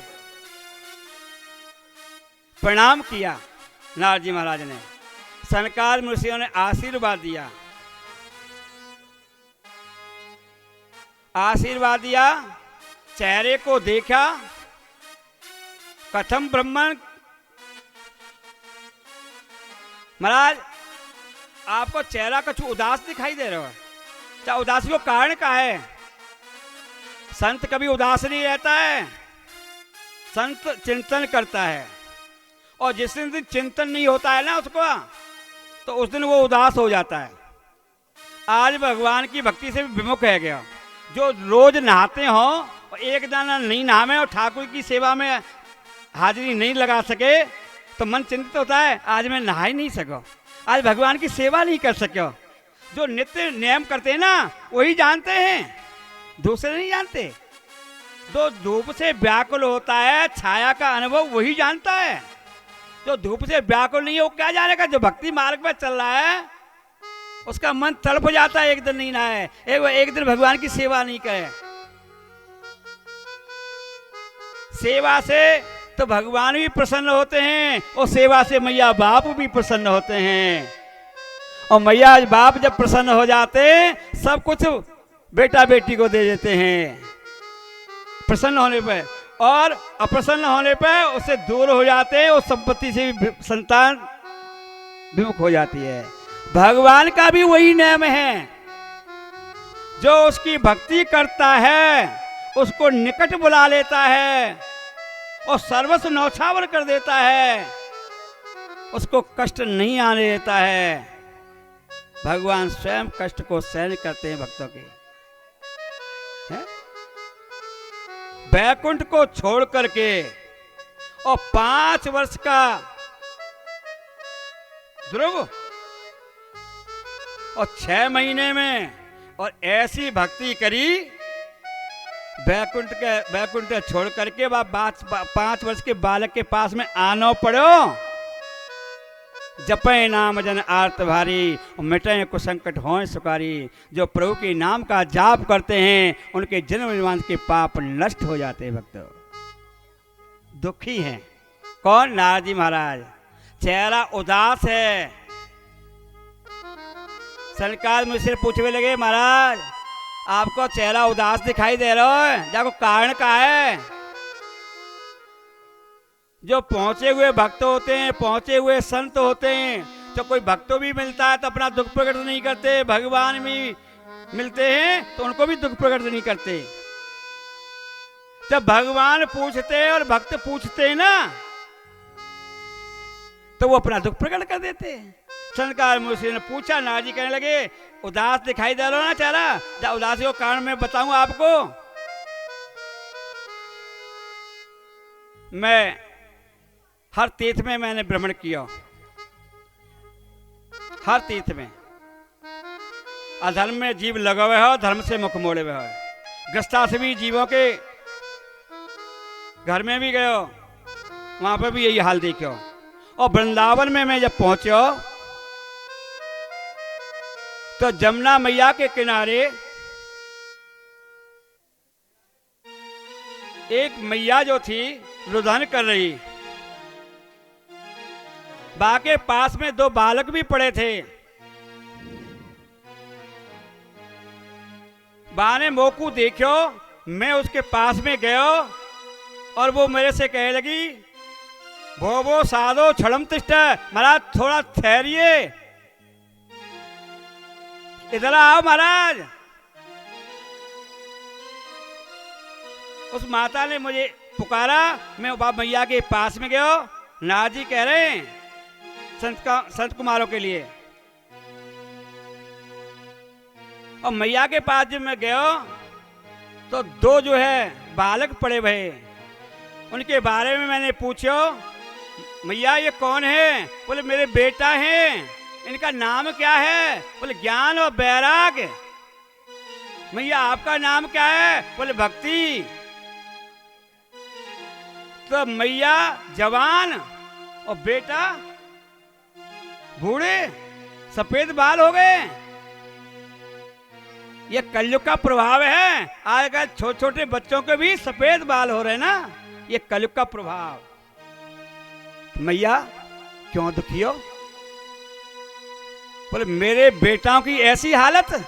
प्रणाम किया नारद जी महाराज ने, सनकादिक ऋषियों ने आशीर्वाद दिया, आशीर्वाद दिया, चेहरे को देखा, कथम ब्रह्मण। महाराज आपको चेहरा कुछ उदास दिखाई दे रहा है, क्या उदासी को कारण क्या है? संत कभी उदास नहीं रहता है, संत चिंतन करता है। और जिस दिन चिंतन नहीं होता है ना उसको, तो उस दिन वो उदास हो जाता है। आज भगवान की भक्ति से भी विमुख है गया। जो रोज नहाते हो और एक दाना नहीं नहावे और ठाकुर की सेवा में हाजिरी नहीं लगा सके, तो मन चिंतित होता है, आज मैं नहा ही नहीं सको, आज भगवान की सेवा नहीं कर सको। जो नित्य नियम करते हैं ना वही जानते हैं, दूसरे नहीं जानते। जो धूप से व्याकुल होता है, छाया का अनुभव वही जानता है। जो धूप से व्याकुल नहीं है वो क्या जानेगा? जो भक्ति मार्ग में चल रहा है उसका मन तड़प जाता है, एक दिन नहीं नहाए, एक दिन भगवान की सेवा नहीं करे। सेवा से तो भगवान भी प्रसन्न होते हैं, और सेवा से मैया बाप भी प्रसन्न होते हैं। और मैया बाप जब प्रसन्न हो जाते सब कुछ बेटा बेटी को दे देते हैं प्रसन्न होने पर। और अप्रसन्न होने पर उससे दूर हो जाते हैं, उस संपत्ति से भी संतान विमुख हो जाती है। भगवान का भी वही नियम है, जो उसकी भक्ति करता है उसको निकट बुला लेता है और सर्वस्व न्यौछावर कर देता है, उसको कष्ट नहीं आने देता है। भगवान स्वयं कष्ट को सहन करते हैं भक्तों के। बैकुंठ को छोड़ करके और 5 वर्ष का ध्रुव और 6 महीने में, और ऐसी भक्ति करी, बैकुंठ छोड़ करके 5 वर्ष के बालक के पास में आनो पड़ो। जपे नाम जन आर्त भारी, मिटे कुसंकट हों सुकारी। जो प्रभु के नाम का जाप करते हैं उनके जन्म जन्मांत के पाप नष्ट हो जाते हैं। भक्तों दुखी हैं कौन? नारद जी महाराज। चेहरा उदास है। सनकादिक मुझसे पूछने लगे, महाराज आपको चेहरा उदास दिखाई दे रहा है, जाको कारण क्या है? जो पहुंचे हुए भक्त होते हैं, पहुंचे हुए संत होते हैं, तो कोई भक्तों भी मिलता है तो अपना दुख प्रकट नहीं करते, भगवान भी मिलते हैं तो उनको भी दुख प्रकट नहीं करते। जब भगवान पूछते हैं और भक्त पूछते हैं ना, तो वो अपना दुख प्रकट कर देते हैं। सनकादिक मुझसे ने पूछा, नारद जी कहने लगे, उदास दिखाई दे रहा ना चेहरा, या उदासी को कारण मैं बताऊं आपको। मैं हर तीर्थ में मैंने भ्रमण किया, हर तीर्थ में। अधर्म में जीव लगा हुए हो, धर्म से मुख मोड़े हुए हो। ग्रस्ताश्रमी जीवों के घर में भी गए हो, वहां पर भी यही हाल देखो। और वृंदावन में मैं जब पहुंचो तो जमुना मैया के किनारे एक मैया जो थी रुदन कर रही, बा के पास में दो बालक भी पड़े थे। बा ने मोकू देखो, मैं उसके पास में गयो और वो मेरे से कहने लगी, वो साधो छड़म तिष्ठ, महाराज थोड़ा ठहरिए, इधर आओ महाराज। उस माता ने मुझे पुकारा, मैं बाबा मैया के पास में गयो। नाथ जी कह रहे हैं संत कुमारों के लिए। और मैया के पास जब मैं गयो तो दो जो है बालक पड़े भये, उनके बारे में मैंने पूछो, मैया ये कौन है? बोले मेरे बेटा हैं। इनका नाम क्या है? बोले ज्ञान और बैराग। मैया आपका नाम क्या है? बोले भक्ति। तो मैया जवान और बेटा बूढ़े, सफेद बाल हो गए। ये कलयुग का प्रभाव है। आजकल छोटे छोटे बच्चों के भी सफेद बाल हो रहे हैं ना, ये कलयुग का प्रभाव। मैया क्यों दुखी हो? बोले मेरे बेटाओं की ऐसी हालत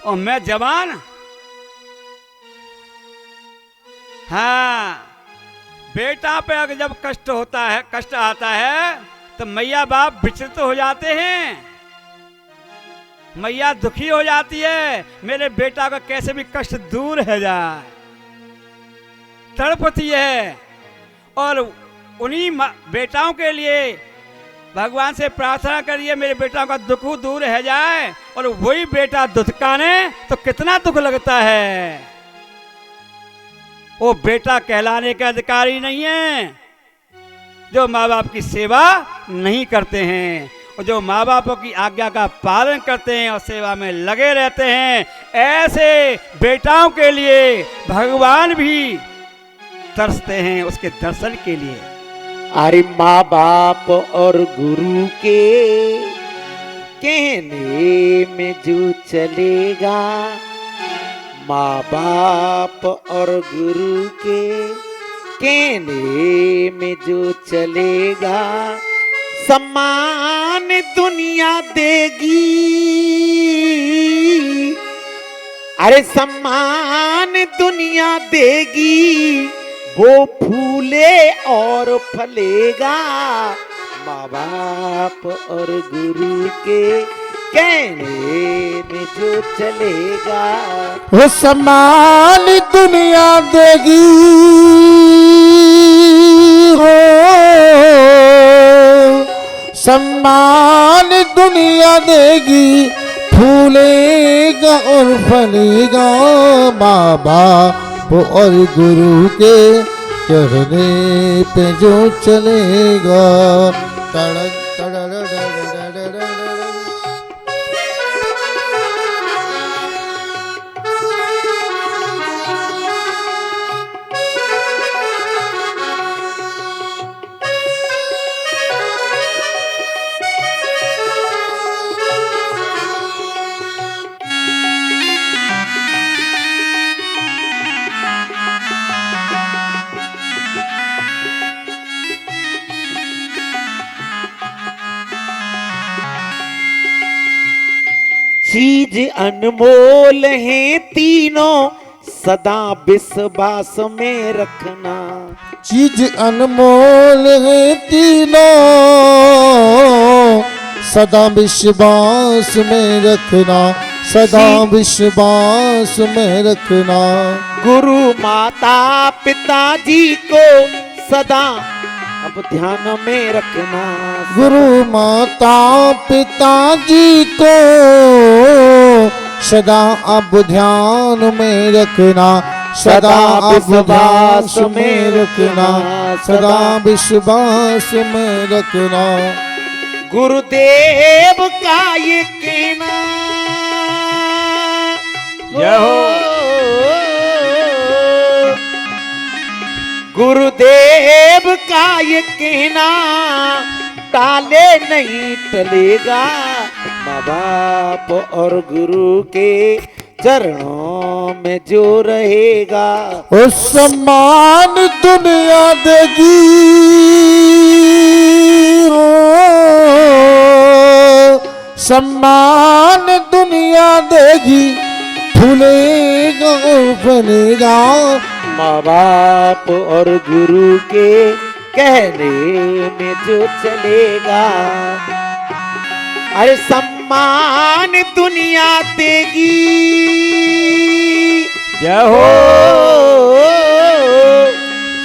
और मैं जवान। हाँ, बेटा पे अगर जब कष्ट होता है, कष्ट आता है तो मैया बाप विचलित हो जाते हैं, मैया दुखी हो जाती है। मेरे बेटा का कैसे भी कष्ट दूर है जाए, तड़पती है। और उन्हीं बेटाओं के लिए भगवान से प्रार्थना करिए, मेरे बेटा का दुख दूर है जाए। और वही बेटा दुख काने तो कितना दुख लगता है। वो बेटा कहलाने के अधिकारी नहीं है जो माँ बाप की सेवा नहीं करते हैं, और जो माँ बापों की आज्ञा का पालन करते हैं और सेवा में लगे रहते हैं। ऐसे बेटाओं के लिए भगवान भी तरसते हैं, उसके दर्शन के लिए। अरे माँ बाप और गुरु के कहने में जो चलेगा, माँ बाप और गुरु के कहने में जो चलेगा, सम्मान दुनिया देगी। अरे सम्मान दुनिया देगी, वो फूले और फलेगा। माँ बाप और गुरु के कहने में जो चलेगा, वो सम्मान दुनिया देगी। हो सम्मान दुनिया देगी, फूलेगा और फलेगा। माँ बाप और गुरु के कहने पे जो चलेगा। चीज अनमोल है तीनों, सदा विश्वास में रखना। चीज अनमोल है तीनों, सदा विश्वास में रखना। सदा विश्वास में रखना। गुरु माता पिताजी को सदा अब ध्यान में रखना। गुरु माता पिताजी को सदा अब ध्यान में रखना। सदा विश्वास में रखना, सदा विश्वास में रखना। गुरुदेव का ये कहना जय हो। गुरुदेव का ये कहना टाले नहीं टलेगा। माँ बाप और गुरु के चरणों में जो रहेगा, ओ सम्मान दुनिया देगी, हो सम्मान दुनिया देगी, भूलेगा बनेगा। माँ बाप और गुरु के कहने में जो चलेगा। अरे सम्मान दुनिया देगी, जय हो।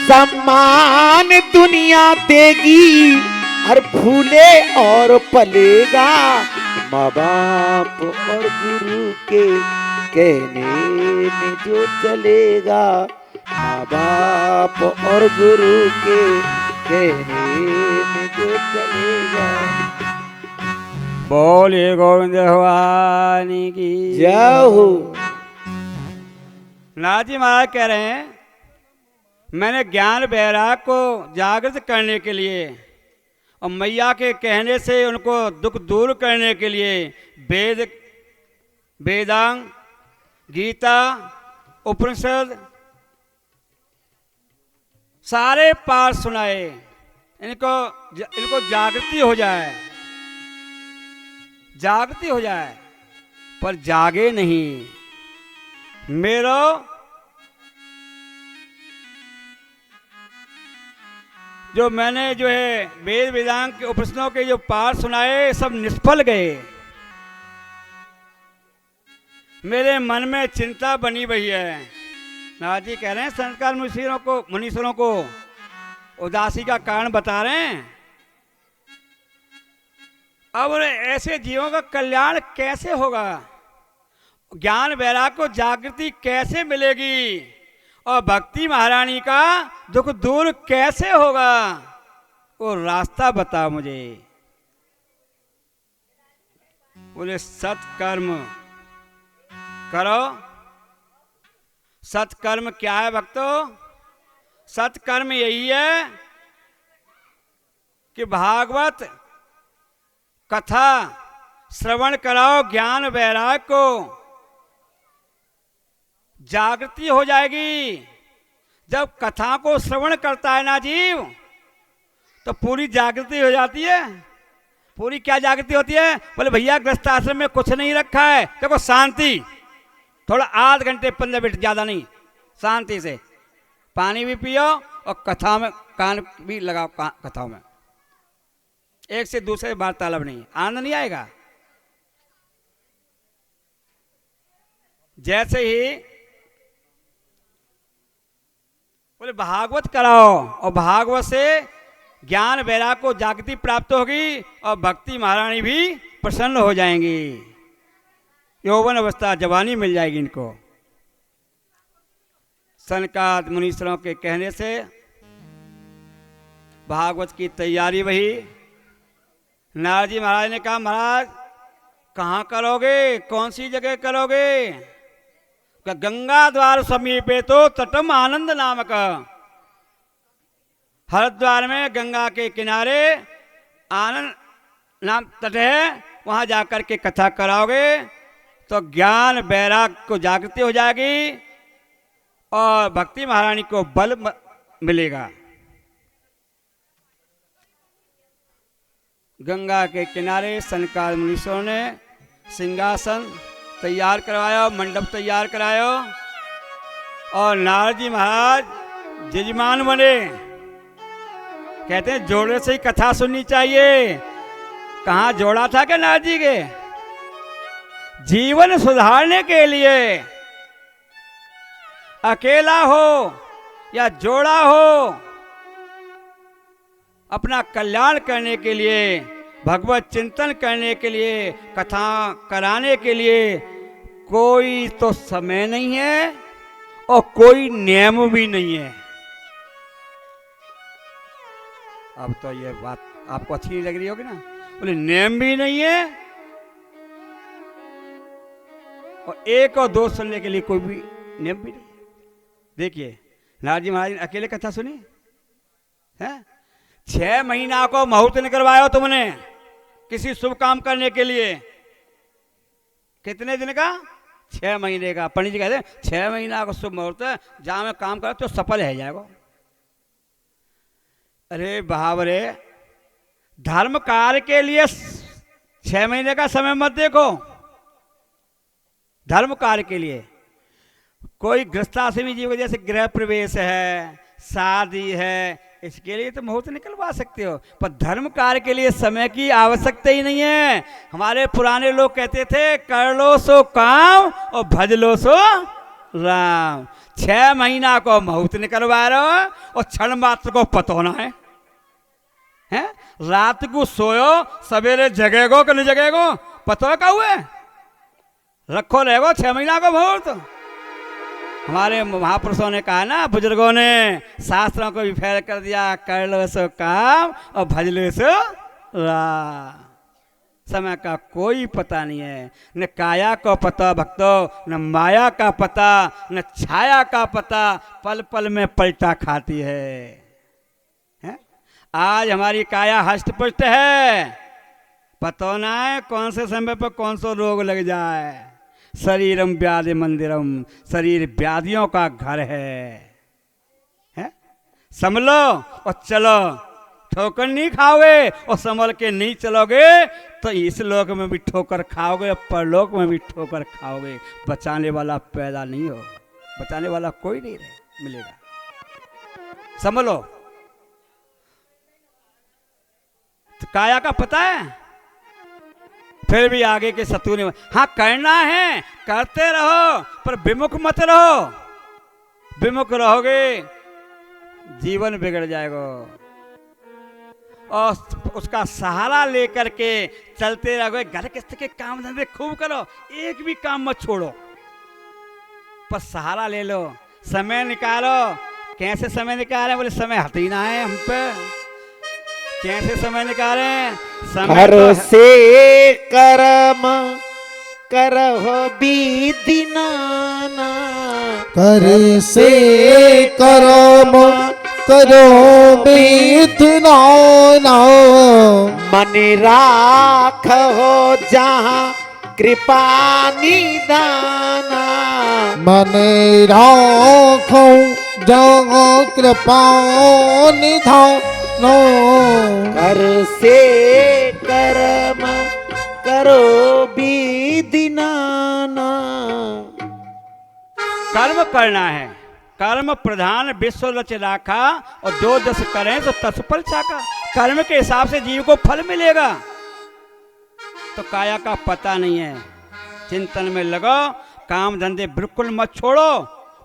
सम्मान दुनिया देगी, और फूले और पलेगा। माँ बाप और गुरु के कहने में जो चलेगा। माँ बाप और गुरु के कहने में जो चलेगा। बोलिए गोविंद भगवान की जय हो। नाथ जी महाराज कह रहे हैं, मैंने ज्ञान वैराग को जागृत करने के लिए और मैया के कहने से उनको दुख दूर करने के लिए वेदांग, गीता, उपनिषद सारे पाठ सुनाए। इनको जागृति हो जाए, जागृति हो जाए, पर जागे नहीं। मेरो जो मैंने जो है वेद वेदांग के उपनिषदों के जो पाठ सुनाए सब निष्फल गए। मेरे मन में चिंता बनी हुई है। नाथ जी कह रहे हैं संस्कार मुनीश्वरों को उदासी का कारण बता रहे हैं। अब ऐसे जीवों का कल्याण कैसे होगा? ज्ञान वैराग को जागृति कैसे मिलेगी? और भक्ति महारानी का दुख दूर कैसे होगा? वो रास्ता बता मुझे। बोले सत्कर्म करो। सत्कर्म क्या है भक्तों? सत्कर्म यही है कि भागवत कथा श्रवण कराओ, ज्ञान वैराग को जागृति हो जाएगी। जब कथा को श्रवण करता है ना जीव, तो पूरी जागृति हो जाती है। पूरी क्या जागृति होती है? बोले भैया गृहस्थ आश्रम में कुछ नहीं रखा है, देखो शांति, थोड़ा आध घंटे 15 मिनट, ज्यादा नहीं, शांति से पानी भी पियो और कथा में कान भी लगाओ। कथाओं में एक से दूसरे वार्तालाप नहीं, आनंद नहीं आएगा। जैसे ही बोले भागवत कराओ, और भागवत से ज्ञान वैराग को जागृति प्राप्त होगी और भक्ति महारानी भी प्रसन्न हो जाएंगी। यौवन अवस्था, जवानी मिल जाएगी इनको। सनकाद मुनीश्वरों के कहने से भागवत की तैयारी वही। नारद जी महाराज ने कहा महाराज कहाँ करोगे, कौन सी जगह करोगे? गंगा द्वार समीपे तो तटम आनंद नामक, हरिद्वार में गंगा के किनारे आनंद नाम तट है, वहां जाकर के कथा कराओगे तो ज्ञान वैराग को जागृति हो जाएगी और भक्ति महारानी को बल मिलेगा। गंगा के किनारे सनकादिक मुनीश्वरों ने सिंहासन तैयार करवाया, मंडप तैयार कराया और नारद जी महाराज जजमान बने। कहते हैं जोड़े से ही कथा सुननी चाहिए। कहाँ जोड़ा था क्या नारद जी के? जीवन सुधारने के लिए, अकेला हो या जोड़ा हो, अपना कल्याण करने के लिए, भगवत चिंतन करने के लिए, कथा कराने के लिए कोई तो समय नहीं है और कोई नियम भी नहीं है। अब तो ये बात आपको अच्छी नहीं लग रही होगी ना। बोले नियम भी नहीं है और एक और दो सुनने के लिए कोई भी नियम भी नहीं है। देखिए नारद जी महाराज ने अकेले कथा सुनी है। 6 महीना को मुहूर्त निकलवाया तुमने किसी शुभ काम करने के लिए। कितने दिन का? 6 महीने का। पंडित जी कहते हैं 6 महीना का शुभ मुहूर्त है, जहां में काम करो तो सफल है जाएगा। अरे बाबरे, धर्म कार्य के लिए 6 महीने का समय मत देखो। धर्म कार्य के लिए कोई गृहस्थाश्रमी जीव जैसे गृह प्रवेश है, शादी है, इसके लिए तो मुहूर्त निकलवा सकते हो, पर धर्म कार्य के लिए समय की आवश्यकता ही नहीं है। हमारे पुराने लोग कहते थे कर लो सो काम और भज लो सो राम। 6 महीना को मुहूर्त निकलवा रहे हो और क्षण मात्र को पतोना है। रात को सोयो सवेरे जगेगो कि नहीं जगेगो पतो का हुए। रखो रहेगो 6 महीना को मुहूर्त। हमारे महापुरुषों ने कहा ना, बुजुर्गों ने शास्त्रों को भी फैल कर दिया, कर लो सो काम और भज लो सो राम। समय का कोई पता नहीं है, न काया को पता भक्तों, न माया का पता, न छाया का पता, पल पल में पलटा खाती है। आज हमारी काया हष्टपुष्ट है, पता ना है कौन से समय पर कौन सा रोग लग जाए। शरीरम व्याधि मंदिरम, शरीर व्याधियों का घर है? संभलो और चलो। ठोकर नहीं खाओगे और संभल के नहीं चलोगे तो इस लोक में भी ठोकर खाओगे और परलोक में भी ठोकर खाओगे। बचाने वाला पैदा नहीं हो, बचाने वाला कोई नहीं मिलेगा। संभलो। तो काया का पता है, फिर भी आगे के शत्रु ने हाँ करना है करते रहो, पर विमुख मत रहो। विमुख रहोगे जीवन बिगड़ जाएगा। और उसका सहारा लेकर के चलते रहोगे। घर के काम धंधे खूब करो, एक भी काम मत छोड़ो, पर सहारा ले लो, समय निकालो। कैसे समय निकाले? बोले समय हटी ना है हम पे। कैसे समय निकालें? समय कर से कर्म करहो विधि नाना, कर से कर्म करो विधि नाना, मन राख हो जहाँ कृपा निदाना, मन राखो जहाँ कृपा निधानो। कर से कर्म करो विधि नाना। कर्म करना है, कर्म प्रधान विश्व रच राखा, और जो जस करें तो तस फल चाका। कर्म के हिसाब से जीव को फल मिलेगा। तो काया का पता नहीं है। चिंतन में लगो, काम धंधे बिल्कुल मत छोड़ो,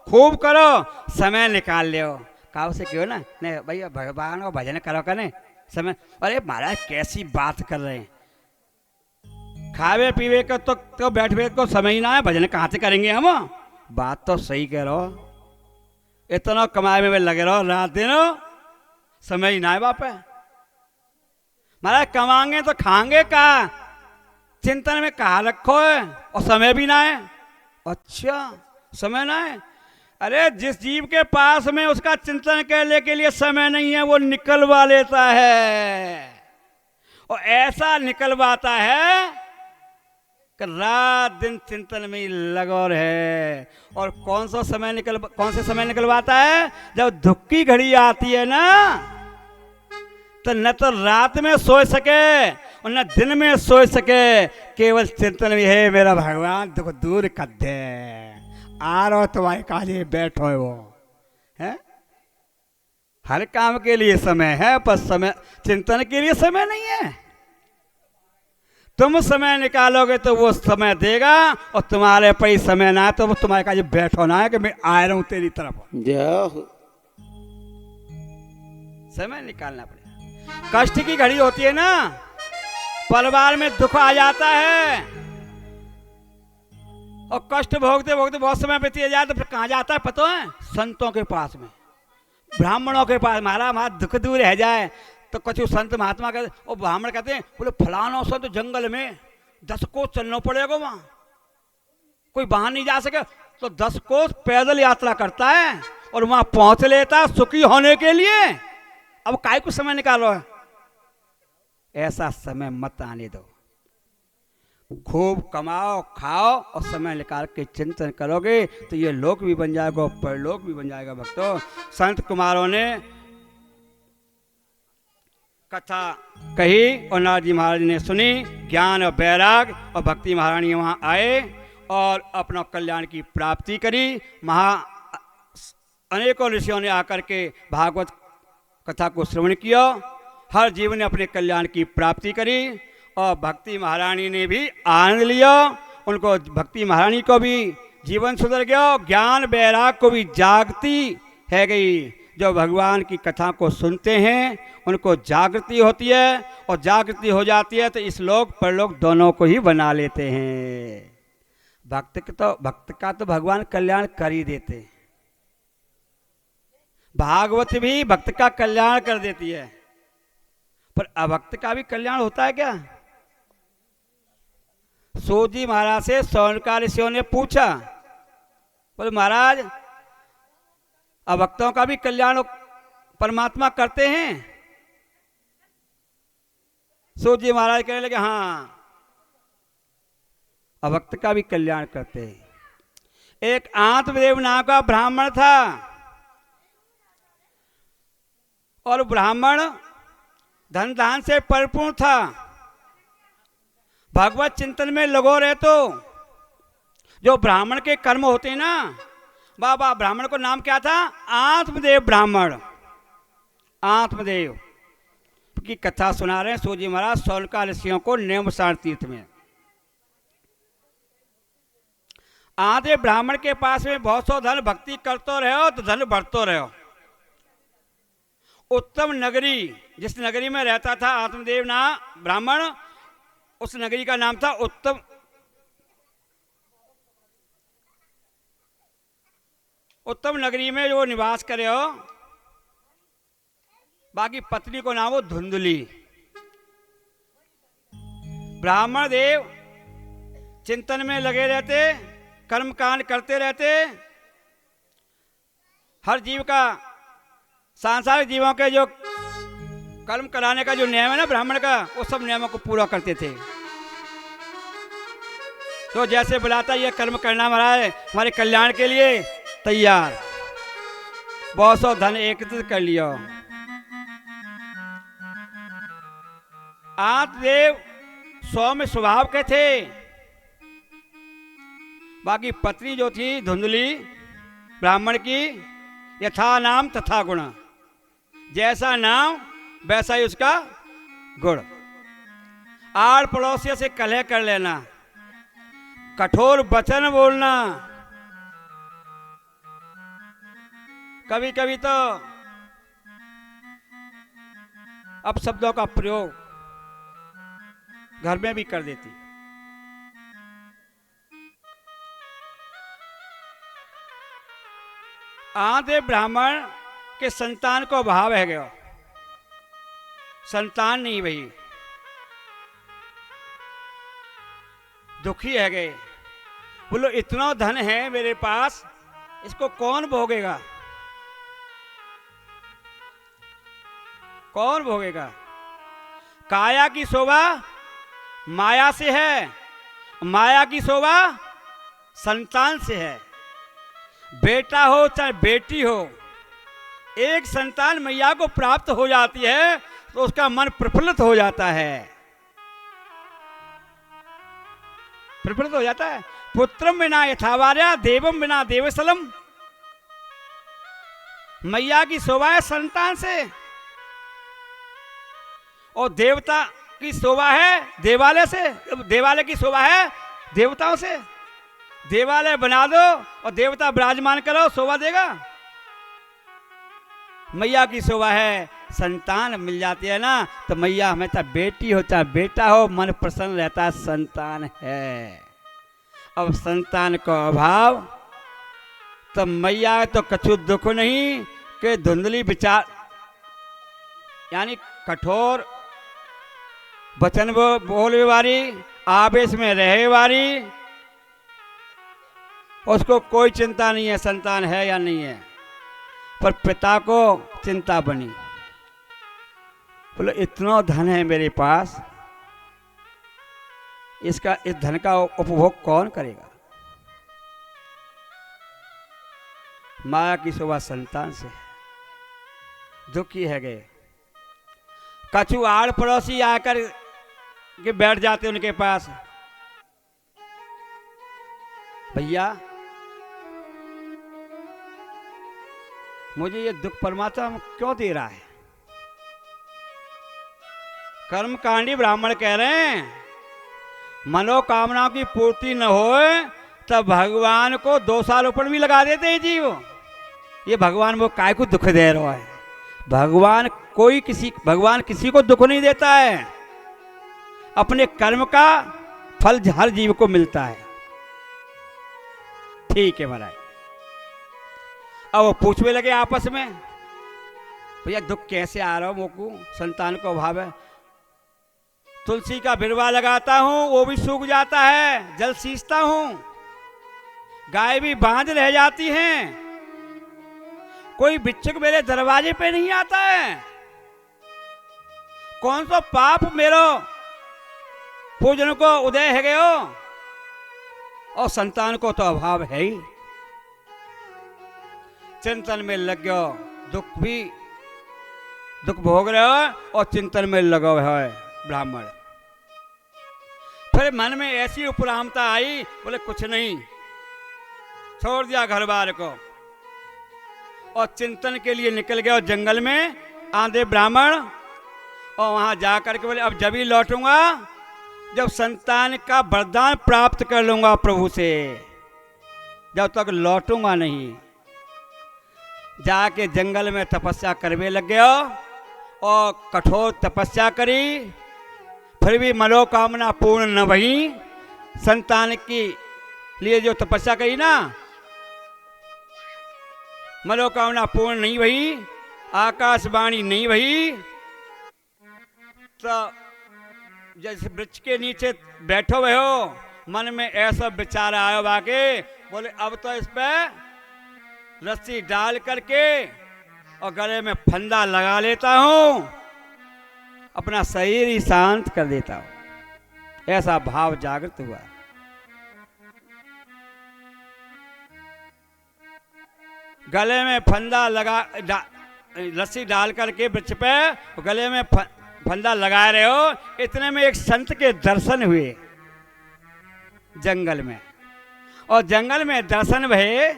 खूब करो, समय निकाल लियो। काव से क्यों ना नहीं भैया भगवान को भजन करो कने समय। अरे महाराज कैसी बात कर रहे हैं, खावे पीवे का तो बैठ बैठ को समय ही ना है, भजन कहाँ से करेंगे हम। बात तो सही कह रहो, इतना कमाए में लगे रहो रात दिन, समय ही ना है बाप है। महाराज कमाएंगे तो खाएंगे का, चिंतन में कहा रखो है और समय भी ना है। अच्छा समय ना है? अरे जिस जीव के पास में उसका चिंतन करने के लिए समय नहीं है वो निकलवा लेता है, और ऐसा निकलवाता है कि रात दिन चिंतन में ही लगो रहे। और कौन से समय निकलवाता है? जब दुख की घड़ी आती है ना, तो न तो रात में सो सके और न दिन में सो सके, केवल चिंतन में है मेरा भगवान दुख दूर कर दे। आ रहो तुम्हारे काजे बैठो वो है। हर काम के लिए समय है, पर समय चिंतन के लिए समय नहीं है। तुम समय निकालोगे तो वो समय देगा, और तुम्हारे पर ही समय ना है तो वो तुम्हारे काजे बैठो ना है कि मैं आ रहा हूं तेरी तरफ। समय निकालना पड़ेगा। कष्ट की घड़ी होती है ना, परिवार में दुख आ जाता है, और कष्ट भोगते भोगते बहुत समय बीत जाए तो फिर कहाँ जाता है पता है? संतों के पास में, ब्राह्मणों के पास। महाराज हमारा दुख दूर रह जाए तो कुछ संत महात्मा कहते, और ब्राह्मण कहते हैं बोले फलाना संत जंगल में 10 कोस चलना पड़ेगा, वहाँ कोई बाहर नहीं जा सके, तो 10 कोस पैदल यात्रा करता है और वहां पहुंच लेता है सुखी होने के लिए। अब काय कुछ समय निकालो है, ऐसा समय मत आने दो। खूब कमाओ खाओ और समय निकाल के चिंतन करोगे तो ये लोक भी बन जाएगा और परलोक भी बन जाएगा। भक्तों, संत कुमारों ने कथा कही और नारद जी महाराज ने सुनी। ज्ञान और बैराग और भक्ति महारानी वहां आए और अपना कल्याण की प्राप्ति करी। अनेकों ऋषियों ने आकर के भागवत कथा को श्रवण किया, हर जीव ने अपने कल्याण की प्राप्ति करी और भक्ति महारानी ने भी आनंद लिया। उनको भक्ति महारानी को भी जीवन सुधर गया, ज्ञान बैराग को भी जागती है गई। जो भगवान की कथा को सुनते हैं उनको जागृति होती है और जागृति हो जाती है तो इस लोक परलोक दोनों को ही बना लेते हैं। भक्त का तो भगवान कल्याण कर ही देते। भागवत भी भक्त का कल्याण कर देती है, पर अभक्त का भी कल्याण होता है क्या? सोजी महाराज से सौनका ऋषियों ने पूछा, बोले महाराज अभक्तों का भी कल्याण परमात्मा करते हैं? सोजी महाराज कहने लगे हाँ, अभक्त का भी कल्याण करते हैं। एक आत्मदेव नाम का ब्राह्मण था और ब्राह्मण धन दान से परिपूर्ण था। भगवत चिंतन में लगो रहे तो जो ब्राह्मण के कर्म होते हैं ना, बाबा ब्राह्मण को नाम क्या था? आत्मदेव ब्राह्मण। आत्मदेव की कथा सुना रहे हैं सोजी महाराज सौनका ऋषियों को नेमसार तीर्थ में। आधे ब्राह्मण के पास में बहुत सौ धन, भक्ति करते रहो तो धन बढ़ते रहो। उत्तम नगरी, जिस नगरी में रहता था आत्मदेव ना ब्राह्मण, उस नगरी का नाम था उत्तम। उत्तम नगरी में जो निवास करे हो, बाकी पत्नी को नाम हो धुंधली। ब्राह्मण देव चिंतन में लगे रहते, कर्म कांड करते रहते। हर जीव का, सांसारिक जीवों के जो कर्म कराने का जो नियम है ना ब्राह्मण का, वो सब नियमों को पूरा करते थे। तो जैसे बुलाता ये कर्म करना महाराज हमारे कल्याण के लिए तैयार। बहुत सौ धन एकत्रित कर लिया। आत्मदेव सौम्य स्वभाव के थे। बाकी पत्नी जो थी धुंधली ब्राह्मण की, यथा नाम तथा गुण, जैसा नाम वैसा ही उसका गुण। आड़ पड़ोसियों से कलह कर लेना, कठोर वचन बोलना, कभी कभी तो अपशब्दों का प्रयोग घर में भी कर देती। आधे ब्राह्मण के संतान को अभाव है गया, संतान नहीं भई, दुखी है गए। बोलो इतना धन है मेरे पास, इसको कौन भोगेगा? कौन भोगेगा? काया की शोभा माया से है, माया की शोभा संतान से है। बेटा हो चाहे बेटी हो, एक संतान मैया को प्राप्त हो जाती है तो उसका मन प्रफुल्लित हो जाता है, प्रफुल्लित हो जाता है। पुत्रम बिना यथावार्या देवम बिना देवसलम। मैया की शोभा है संतान से और देवता की शोभा है देवालय से, देवालय की शोभा है देवताओं से। देवालय बना दो और देवता विराजमान करो, शोभा देगा। मैया की शोभा है संतान मिल जाती है ना, तो मैया हमेशा बेटी हो चाहे बेटा हो मन प्रसन्न रहता है, संतान है। अब संतान का अभाव, तो मैया तो कछु दुख नहीं कि धुंधली विचार यानी कठोर वचन बोलने वाली, आवेश में रहे वाली, उसको कोई चिंता नहीं है संतान है या नहीं है। पर पिता को चिंता बनी, बोले इतना धन है मेरे पास, इस धन का उपभोग कौन करेगा। माया की शोभा संतान से दुखी है गए। कछु आड़ पड़ोसी आकर के बैठ जाते उनके पास, भैया मुझे ये दुख परमात्मा क्यों दे रहा है। कर्मकांडी ब्राह्मण कह रहे हैं मनोकामनाओं की पूर्ति न हो तब भगवान को 2 साल ऊपर भी लगा देते हैं जीव। ये भगवान वो काय को दुख दे रहा है। भगवान किसी को दुख नहीं देता है, अपने कर्म का फल हर जीव को मिलता है। ठीक है महाराज। अब वो पूछने लगे आपस में, भैया दुख कैसे आ रहा हो मोकू, संतान को अभाव है। तुलसी का बिरवा लगाता हूं वो भी सूख जाता है, जल सींचता हूं, गाय भी बांझ रह जाती हैं, कोई बिच्छुक मेरे दरवाजे पे नहीं आता है। कौन सा पाप मेरो पूजन को उदय है गयो, और संतान को तो अभाव है ही। चिंतन में लग गयो, दुख भोग रहे हो और चिंतन में लगा हुआ है ब्राह्मण। फिर मन में ऐसी उपरामता आई, बोले कुछ नहीं, छोड़ दिया घर बार को और चिंतन के लिए निकल गया जंगल में आंधे ब्राह्मण। और वहां जाकर के बोले अब जब ही लौटूंगा जब संतान का वरदान प्राप्त कर लूंगा प्रभु से, जब तक लौटूंगा नहीं। जाके जंगल में तपस्या करने लग गया और कठोर तपस्या करी, फिर भी मनोकामना पूर्ण न भई। संतान की लिए जो तपस्या करी ना, मनोकामना पूर्ण नहीं भई, आकाशवाणी नहीं भई। तो जैसे वृक्ष के नीचे बैठो हुए हो, मन में ऐसा विचार आयो बाके, बोले अब तो इस पे रस्सी डाल करके और गले में फंदा लगा लेता हूं, अपना शरीर ही शांत कर देता हूं। ऐसा भाव जागृत हुआ। गले में फंदा रस्सी डाल करके वृक्ष पे गले में फंदा लगा रहे हो, इतने में एक संत के दर्शन हुए जंगल में। और जंगल में दर्शन भये,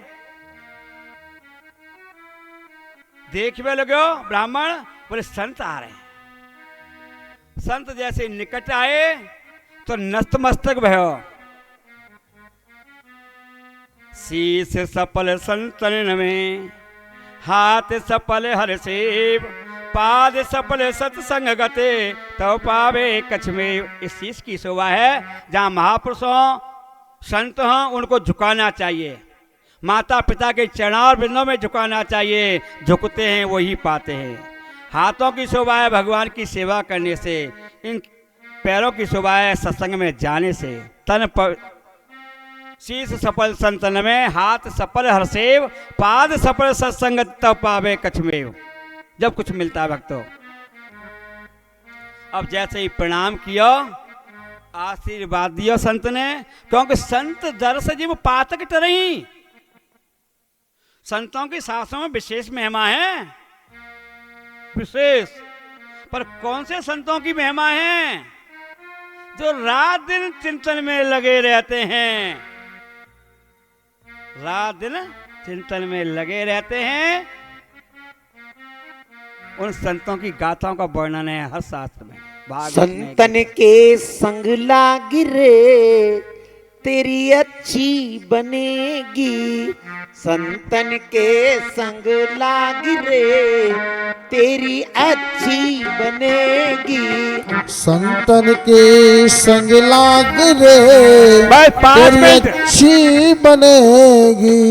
देखने लगे ब्राह्मण, बोले संत आ रहे हैं। संत जैसे निकट आए तो नतमस्तक भयो, शीश सपल संतन में, हाथ सपल हर सेव, पाद सपल सत्संग गते तो पावे कछ में। इस शीश की शोभा है जहाँ महापुरुषों संत हों उनको झुकाना चाहिए, माता पिता के चरणार बिंदों में झुकाना चाहिए, झुकते हैं वही पाते हैं। हाथों की शोभा है भगवान की सेवा करने से, इन पैरों की शोभा है सत्संग में जाने से। तन पर शीश सफल संतन में, हाथ सफल हरसेव, पाद सफल सत्संग तब पावे कछमेव। जब कुछ मिलता है भक्तों। अब जैसे ही प्रणाम किया, आशीर्वाद दिया संत ने, क्योंकि संत दर्श जीव पातक तरही। संतों की शास्त्रों में विशेष महिमा है, विशेष। पर कौन से संतों की महिमा है? जो रात दिन चिंतन में लगे रहते हैं, रात दिन चिंतन में लगे रहते हैं। उन संतों की गाथाओं का वर्णन है हर शास्त्र में। संतन के संग लाग रे तेरी अच्छी बनेगी, संतन के संग लाग रे तेरी अच्छी बनेगी। संतन के संग लाग रे बस 5 तेरी मिनट। अच्छी बनेगी।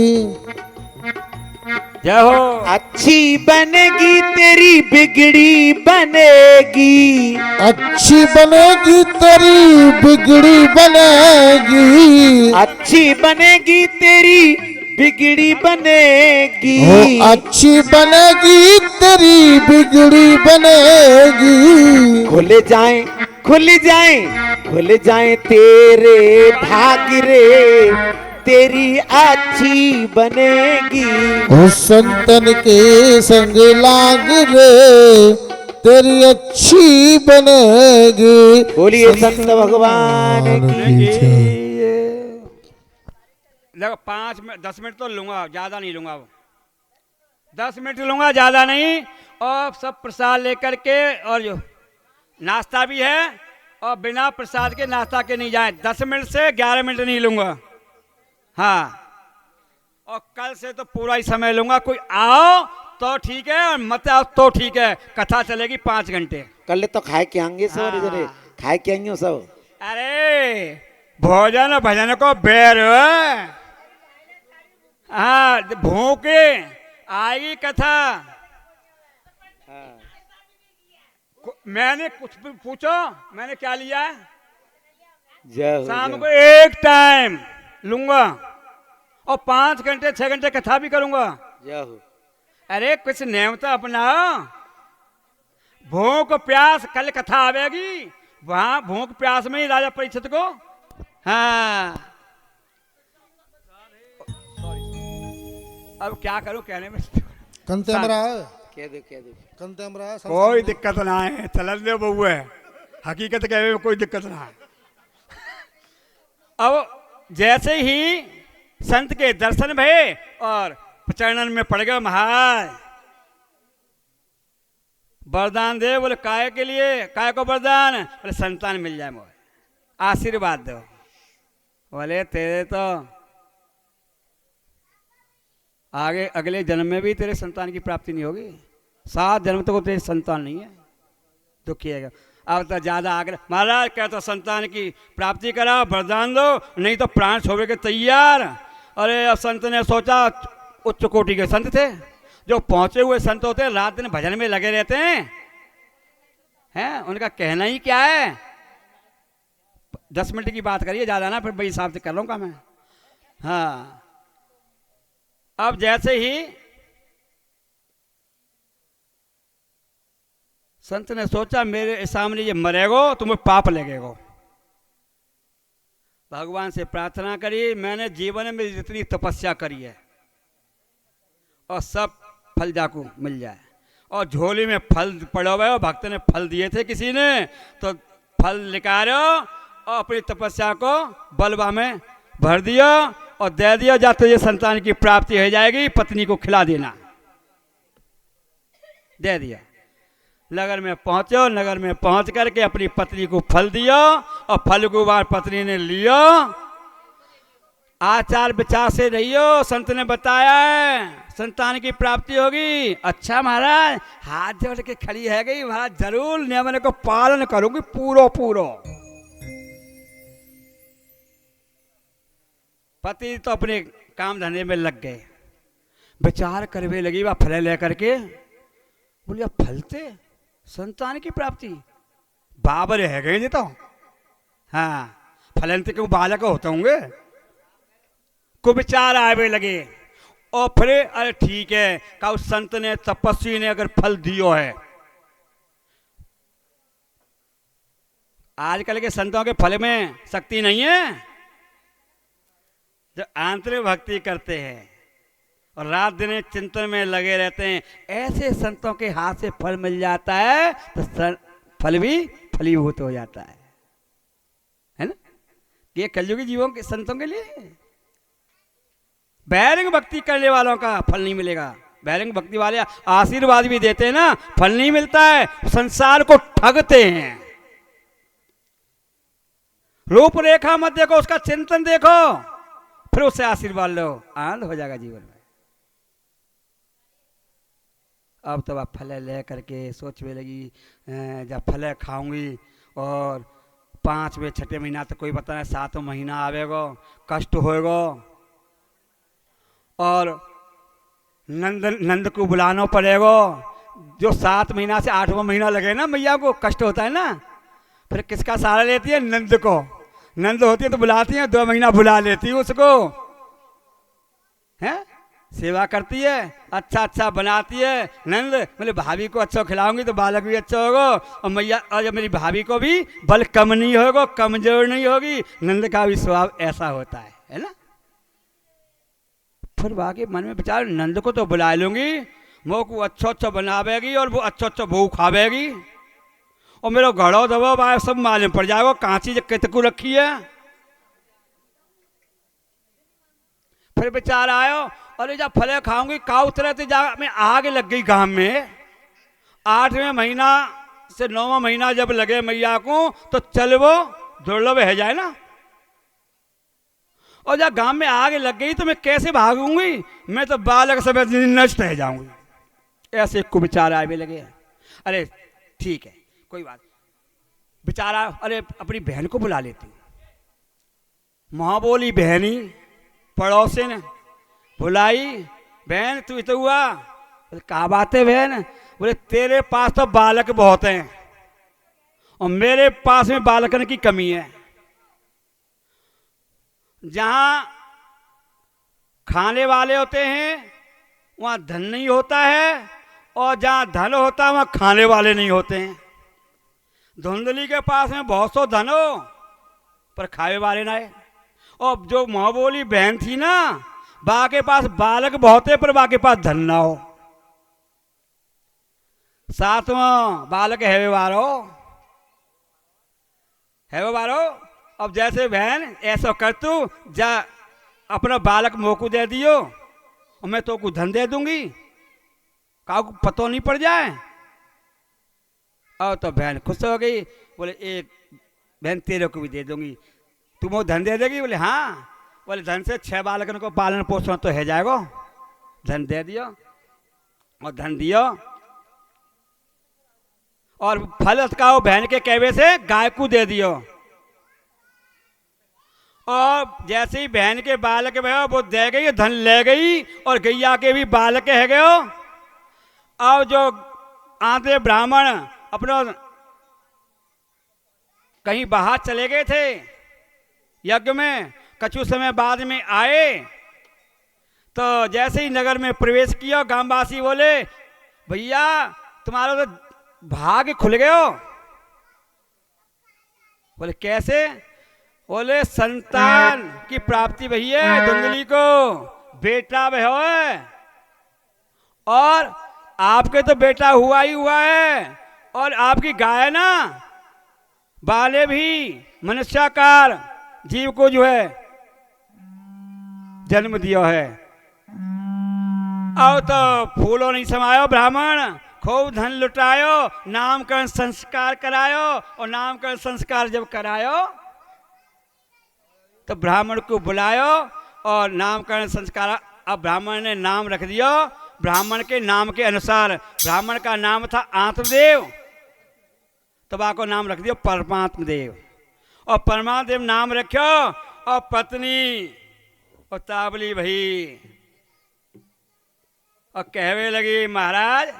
जय हो। अच्छी बनेगी तेरी बिगड़ी बनेगी, अच्छी बनेगी तेरी बिगड़ी बनेगी। अच्छी बनेगी तेरी बिगड़ी बनेगी। हो अच्छी बनेगी तेरी बिगड़ी बनेगी। खुल जाए खुल जाए खुल जाए तेरे भाग रे तेरी अच्छी बनेगी। हो संतन के संग लाग रे तेरी अच्छी बनेगी। बोलिए संत भगवान की जय। लगो 5 मिनट 10 मिनट तो लूंगा, ज्यादा नहीं लूंगा। 10 मिनट लूंगा, ज्यादा नहीं। और सब प्रसाद लेकर के, और जो नाश्ता भी है, और बिना प्रसाद के नाश्ता के नहीं जाए। 10 मिनट से 11 मिनट नहीं लूंगा। हाँ, और कल से तो पूरा ही समय लूंगा। कोई आओ तो ठीक है, और मत आओ तो ठीक है। कथा चलेगी 5 घंटे। कल तो खाए के आएंगे सब, हाँ। इधर खाए के आएंगे सब। अरे भोजन और भजन को बैर है। हाँ, भूखे आएगी कथा। मैंने कुछ भी पूछो, मैंने क्या लिया है? जय हो, शाम जय को एक टाइम लूंगा, और 5 घंटे 6 घंटे कथा भी करूंगा। जय हो। अरे कुछ नियम तो अपनाओ। भूख प्यास, कल कथा आवेगी, वहां भूख प्यास में ही राजा परीक्षित को। हाँ, अब क्या करूं कहने में। कंते हमरा है, कह दो। कंते हमरा है। कोई दिक्कत ना है, चल दे बहू है। हकीकत कहने में कोई दिक्कत ना है। अब जैसे ही संत के दर्शन भये और चरणन में पड़ गए, महाराज वरदान दे। बोले काय के लिए, काय को वरदान? बोले संतान मिल जाए, मोहे आशीर्वाद दो। बोले तेरे तो आगे अगले जन्म में भी तेरे संतान की प्राप्ति नहीं होगी। 7 जन्म तक तो तेरी संतान नहीं है, दुखी है। अब तो ज्यादा आग्रह, महाराज क्या तो संतान की प्राप्ति करा, वरदान दो, नहीं तो प्राण छोड़े के तैयार। अरे अब संत ने सोचा, उच्च कोटि के संत थे, जो पहुंचे हुए संत होते हैं, रात दिन भजन में लगे रहते हैं। उनका कहना ही क्या है? 10 मिनट की बात करिए, ज्यादा ना, फिर वही हिसाब से कर लूंगा मैं। हाँ, अब जैसे ही संत ने सोचा, मेरे सामने ये मरेगो तो मुझे पाप लगेगो। भगवान से प्रार्थना करी, मैंने जीवन में जितनी तपस्या करी है, और सब फल जाको मिल जाए। और झोली में फल पड़े हुए, और भक्त ने फल दिए थे किसी ने, तो फल निकालो और अपनी तपस्या को बलवा में भर दिया और दे दिया। जा तुझे संतान की प्राप्ति हो जाएगी, पत्नी को खिला देना। दे दिया। नगर में पहुंचो, नगर में पहुंच करके अपनी पत्नी को फल दिया, और फल को बार पत्नी ने लिया। आचार विचार से रहियो, संत ने बताया है संतान की प्राप्ति होगी। अच्छा महाराज, हाथ जोड़ के खड़ी है गई, महाराज जरूर नियम को पालन करूंगी पूरो। पति तो अपने काम धंधे में लग गए, विचार करवे लगी, वह फल लेकर के बोलिए फलते संतान की प्राप्ति बाबर है गए जी तो। हाँ, फलंत क्यों बालक होते होंगे, को विचार आवे लगे। और फिर अरे ठीक है, का उस संत ने, तपस्वी ने अगर फल दियो है। आजकल के संतों के फल में शक्ति नहीं है, जो आंतरिक भक्ति करते हैं और रात दिन चिंतन में लगे रहते हैं, ऐसे संतों के हाथ से फल मिल जाता है तो फल भी फलीभूत हो जाता है ना। ये कलयुगी जीवों के संतों के लिए बैरंग भक्ति करने वालों का फल नहीं मिलेगा। बैरंग भक्ति वाले आशीर्वाद भी देते हैं ना, फल नहीं मिलता है, संसार को ठगते हैं। रूपरेखा मत देखो, उसका चिंतन देखो। फिर उससे आशीर्वाद लो, आनंद हो जाएगा जीवन में। अब तो आप फल ले करके सोचने लगी, जब फल खाऊंगी और 5वें 6ठे महीना तो कोई पता नहीं, 7वां महीना आवेगा, कष्ट होएगा और नंद को बुलाना पड़ेगा। जो 7 महीना से 8वां महीना लगे ना मैया को, कष्ट होता है ना, फिर किसका सहारा लेती है? नंद को। नंद होती है तो बुलाती है, 2 महीना बुला लेती है उसको, है सेवा करती है, अच्छा अच्छा बनाती है। नंद बोले भाभी को अच्छा खिलाऊंगी तो बालक भी अच्छा होगा, और मैया और जब मेरी भाभी को भी बल कम नहीं होगा, कमजोर नहीं होगी। नंद का भी स्वभाव ऐसा होता है ना। फिर बाकी मन में विचार, नंद को तो बुला लूंगी, वो को अच्छा अच्छा बनावेगी और वो अच्छा अच्छा भूख खावेगी, और मेरा घड़ो दबो बाय सब मालूम पड़ जाएगा कहाँ चीज कितकू रखी है। फिर विचार आयो, अरे जब फले खाऊंगी का उतरे तो जा मैं आग लग गई गांव में। 8वें महीना से 9वां महीना जब लगे मैया को तो चल वो दुर्लभ है जाए ना, और जब गांव में आग लग गई तो मैं कैसे भागूंगी, मैं तो बालक समय नष्ट रह जाऊंगी। ऐसे को विचार आए लगे। अरे ठीक है कोई बात, बेचारा अरे अपनी बहन को बुला लेती। माँ बोली बहनी पड़ोसिन बुलाई, बहन तू तो हुआ? बोले क्या बात है बहन? बोले तेरे पास तो बालक बहुत हैं और मेरे पास में बालकन की कमी है। जहां खाने वाले होते हैं वहां धन नहीं होता है, और जहां धन होता है वहां खाने वाले नहीं होते हैं। धुंधली के पास में बहुत सो धन हो पर खाए वाले ना है, और जो माँ बोली बहन थी ना, बा के पास बालक बहुत है पर बा के पास धन ना हो। 7वां बालक है वारो। अब जैसे बहन ऐसा कर तू जा अपना बालक मोकू दे दियो और मैं तो को धन दे दूंगी, का को पतो नहीं पड़ जाए। और तो बहन खुश हो गई, बोले एक बहन तेरे को भी दे दूंगी, तुम वो धन दे देगी? बोले हाँ। बोले धन से 6 बालकन को पालन पोषण तो है जाएगा। धन दे दियो और धन दियो, और फल का बहन के कहवे से गाय को दे दियो। और जैसे ही बहन के बालक भयो वो दे गई, धन ले गई, और गैया के भी बालक है गयो। और जो आधे ब्राह्मण अपना कहीं बाहर चले गए थे यज्ञ में, कछु समय बाद में आए तो जैसे ही नगर में प्रवेश किया, गांववासी बोले भैया तुम्हारा तो भाग्य खुल गयो। बोले कैसे? बोले संतान की प्राप्ति भई है, धुंधली को बेटा भयो है, और आपके तो बेटा हुआ ही हुआ है, और आपकी गाय ना बाले भी मनुष्याकार जीव को जो है जन्म दिया है। और तो फूलों नहीं समायो ब्राह्मण, खूब धन लुटायो, नामकरण संस्कार करायो, और नामकरण संस्कार जब करायो तो ब्राह्मण को बुलायो और नामकरण संस्कार। अब ब्राह्मण ने नाम रख दिया, ब्राह्मण के नाम के अनुसार। ब्राह्मण का नाम था आत्मदेव, तबा को नाम रख दिया परमात्म देव, और परमात्म देव नाम रखो। और पत्नी और ताबली भई और कहवे लगी महाराज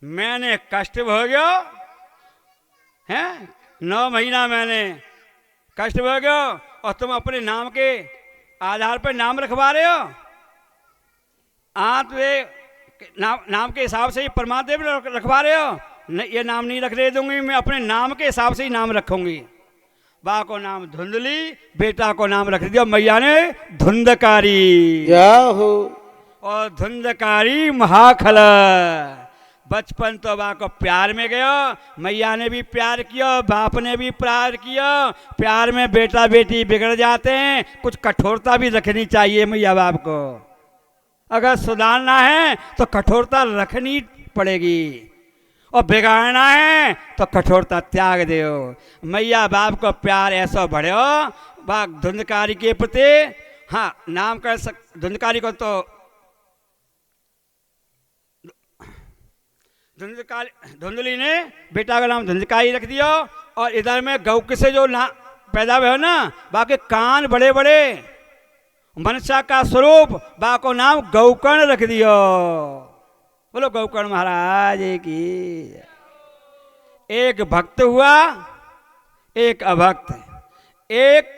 मैंने कष्ट भोग्यो है, 9 महीना मैंने कष्ट भोग्यो, और तुम अपने नाम के आधार पर नाम रखवा रहे हो। नाम के हिसाब से ही परमादेव रखवा रहे हो? नहीं, ये नाम नहीं रखने दूंगी, मैं अपने नाम के हिसाब से ही नाम रखूंगी। बा को नाम धुंधली, बेटा को नाम रख दिया मैया ने धुंधकारी। जाहो और धुंधकारी महाखल। बचपन तो बा को प्यार में गया, मैया ने भी प्यार किया, बाप ने भी प्यार किया। प्यार में बेटा बेटी बिगड़ जाते हैं, कुछ कठोरता भी रखनी चाहिए मैया बाप को। अगर सुधारना है तो कठोरता रखनी पड़ेगी, और बिगाड़ना है तो कठोरता त्याग दो। मैया बाप को प्यार ऐसा बढ़ो बा धुंधकारी के प्रति। हाँ नाम कर धुंधकारी को तो धुंधली ने बेटा का नाम धुंधकारी रख दिया। और इधर में गौ से जो ना पैदा हुए हो ना, बाकी कान बड़े बड़े, मनसा का स्वरूप, बा को नाम गौकर्ण रख दियो। बोलो गौकर्ण महाराज की। एक भक्त हुआ, एक अभक्त, एक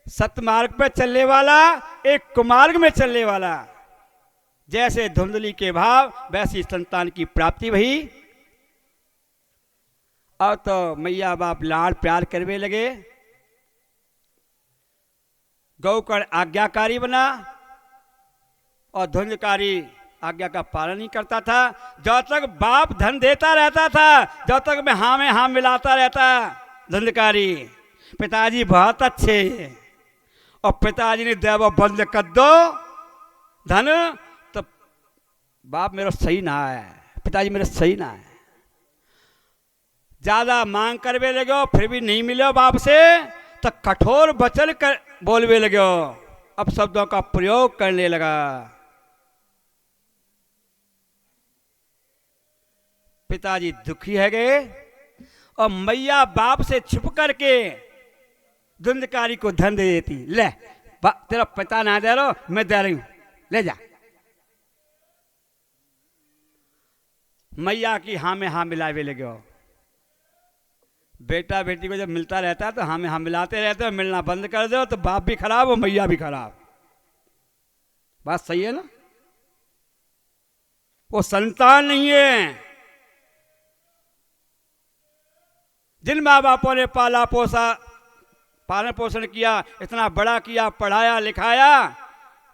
सतमार्ग पर चलने वाला, एक कुमार्ग में चलने वाला। जैसे धुंधली के भाव वैसी संतान की प्राप्ति भई। और तो मैया बाप लाड प्यार करवे लगे। गौकर्ण आज्ञाकारी बना और धुंधकारी आज्ञा का पालन नहीं करता था। जब तक बाप धन देता रहता था, जब तक मैं हाँ में हाँ मिलाता रहता धुंधकारी। पिताजी बहुत अच्छे, और पिताजी ने देव बंद कर दो धन, तो बाप मेरा सही ना है, पिताजी मेरा सही ना है। ज्यादा मांग करवे लगे, फिर भी नहीं मिले बाप से, तो कठोर वचन कर बोलवे लगे। अब शब्दों का प्रयोग करने लगा। पिताजी दुखी है गए, और मैया बाप से छुप करके धुंधकारी को धन दे देती। ले तेरा पिता ना दे रहा, मैं दे रही हूं, ले जा। मैया की हाँ में हाँ मिलावे लगे। बेटा बेटी को जब मिलता रहता है तो हाँ में हाँ मिलाते रहते हो, मिलना बंद कर दो तो बाप भी खराब और मैया भी खराब। बात सही है ना? वो संतान नहीं है। जिन माँ बापों ने पाला पोसा, पालन पोषण किया, इतना बड़ा किया, पढ़ाया लिखाया,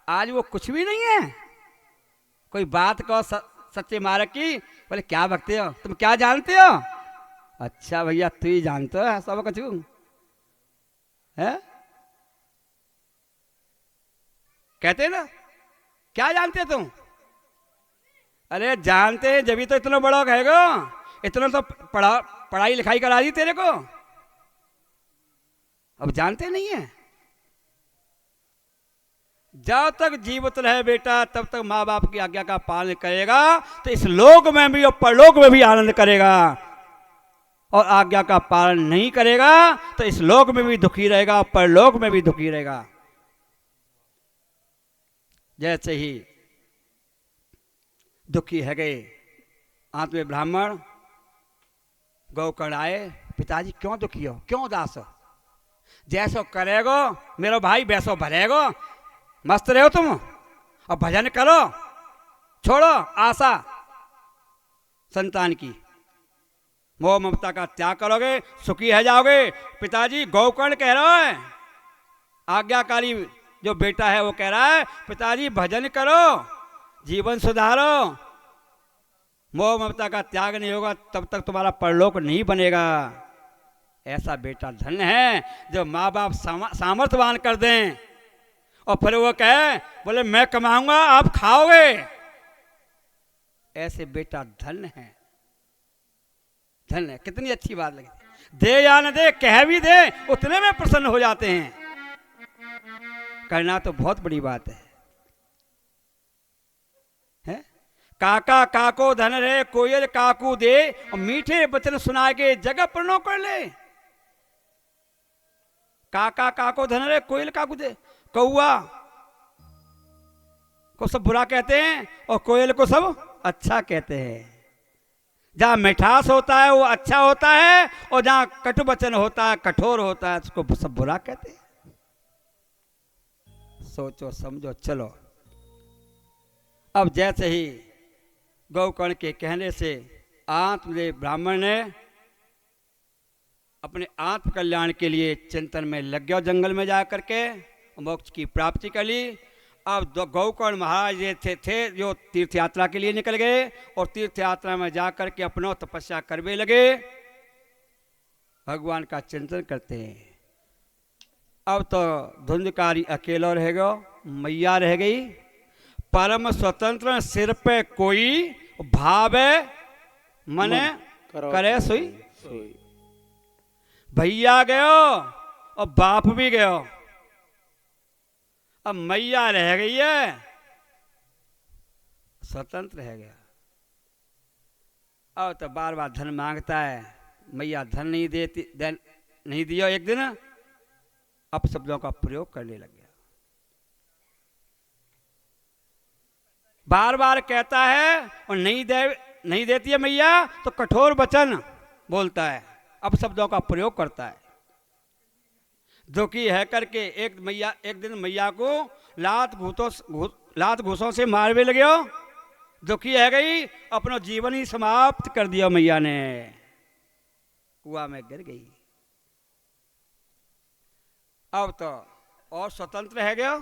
आज वो कुछ भी नहीं है। कोई बात कहो सच्चे मार्ग की, बोले क्या भगते हो तुम, क्या जानते हो? अच्छा भैया तू ही जानते हो सब कुछ है, कहते ना क्या जानते हो तुम? अरे जानते हैं जब तो इतना बड़ा कहेगा, इतना तो पढ़ाई लिखाई करा दी तेरे को, अब जानते नहीं है। जब तक जीवित रहे बेटा तब तक माँ बाप की आज्ञा का पालन करेगा तो इस लोक में भी और परलोक में भी आनंद करेगा, और आज्ञा का पालन नहीं करेगा तो इस लोक में भी दुखी रहेगा और परलोक में भी दुखी रहेगा। जैसे ही दुखी है गए अंत में ब्राह्मण गौकर्ण आए, पिताजी क्यों दुखी हो, क्यों उदास हो? जैसो करेगो मेरा भाई वैसो भरेगो, मस्त रहो तुम और भजन करो, छोड़ो आशा संतान की, मोह ममता का त्याग करोगे सुखी है जाओगे। पिताजी गौकर्ण कह रहा है, आज्ञाकारी जो बेटा है वो कह रहा है पिताजी भजन करो, जीवन सुधारो, मोह ममता का त्याग नहीं होगा तब तक तुम्हारा परलोक नहीं बनेगा। ऐसा बेटा धन्य है जो माँ बाप सामर्थ्यवान कर दें और फिर वो कहे बोले मैं कमाऊंगा आप खाओगे, ऐसे बेटा धन्य है। धन्य, कितनी अच्छी बात लगी। दे या न दे, कह भी दे उतने में प्रसन्न हो जाते हैं। करना तो बहुत बड़ी बात है? काका काको धन रहे कोयल काकू दे, और मीठे वचन सुना के जगह प्रणो कर ले। काका काको धन रहे कोयल काकू दे, कौआ को सब बुरा कहते हैं और कोयल को सब अच्छा कहते हैं। जहां मिठास होता है वो अच्छा होता है, और जहां कटु वचन होता है कठोर होता है उसको सब बुरा कहते हैं। सोचो समझो चलो। अब जैसे ही गौकर्ण के कहने से आत्मदेव ब्राह्मण ने अपने आत्म कल्याण के लिए चिंतन में लग गया, जंगल में जा करके मोक्ष की प्राप्ति कर ली। अब गौकर्ण महाराज ये थे जो तीर्थ यात्रा के लिए निकल गए, और तीर्थ यात्रा में जा करके अपना तपस्या करने लगे, भगवान का चिंतन करते हैं। अब तो धुंधकारी अकेला रह गया, मैया रह गई, परम स्वतंत्र सिर पे कोई भावे मने करे सोई। भैया गयो और बाप भी गयो। अब मैया रह गई है, स्वतंत्र रह गया। अब तो बार बार धन मांगता है, मैया धन नहीं देती, नहीं दिया। एक दिन अपशब्दों का प्रयोग करने लग गया, बार बार कहता है और नहीं देती है मैया तो कठोर वचन बोलता है, अपशब्दों का प्रयोग करता है। दुखी है करके एक दिन मैया को लात घूसों से मारने लगे। दुखी है गई, अपना जीवन ही समाप्त कर दिया मैया ने, कुआं में गिर गई। अब तो और स्वतंत्र रह गया।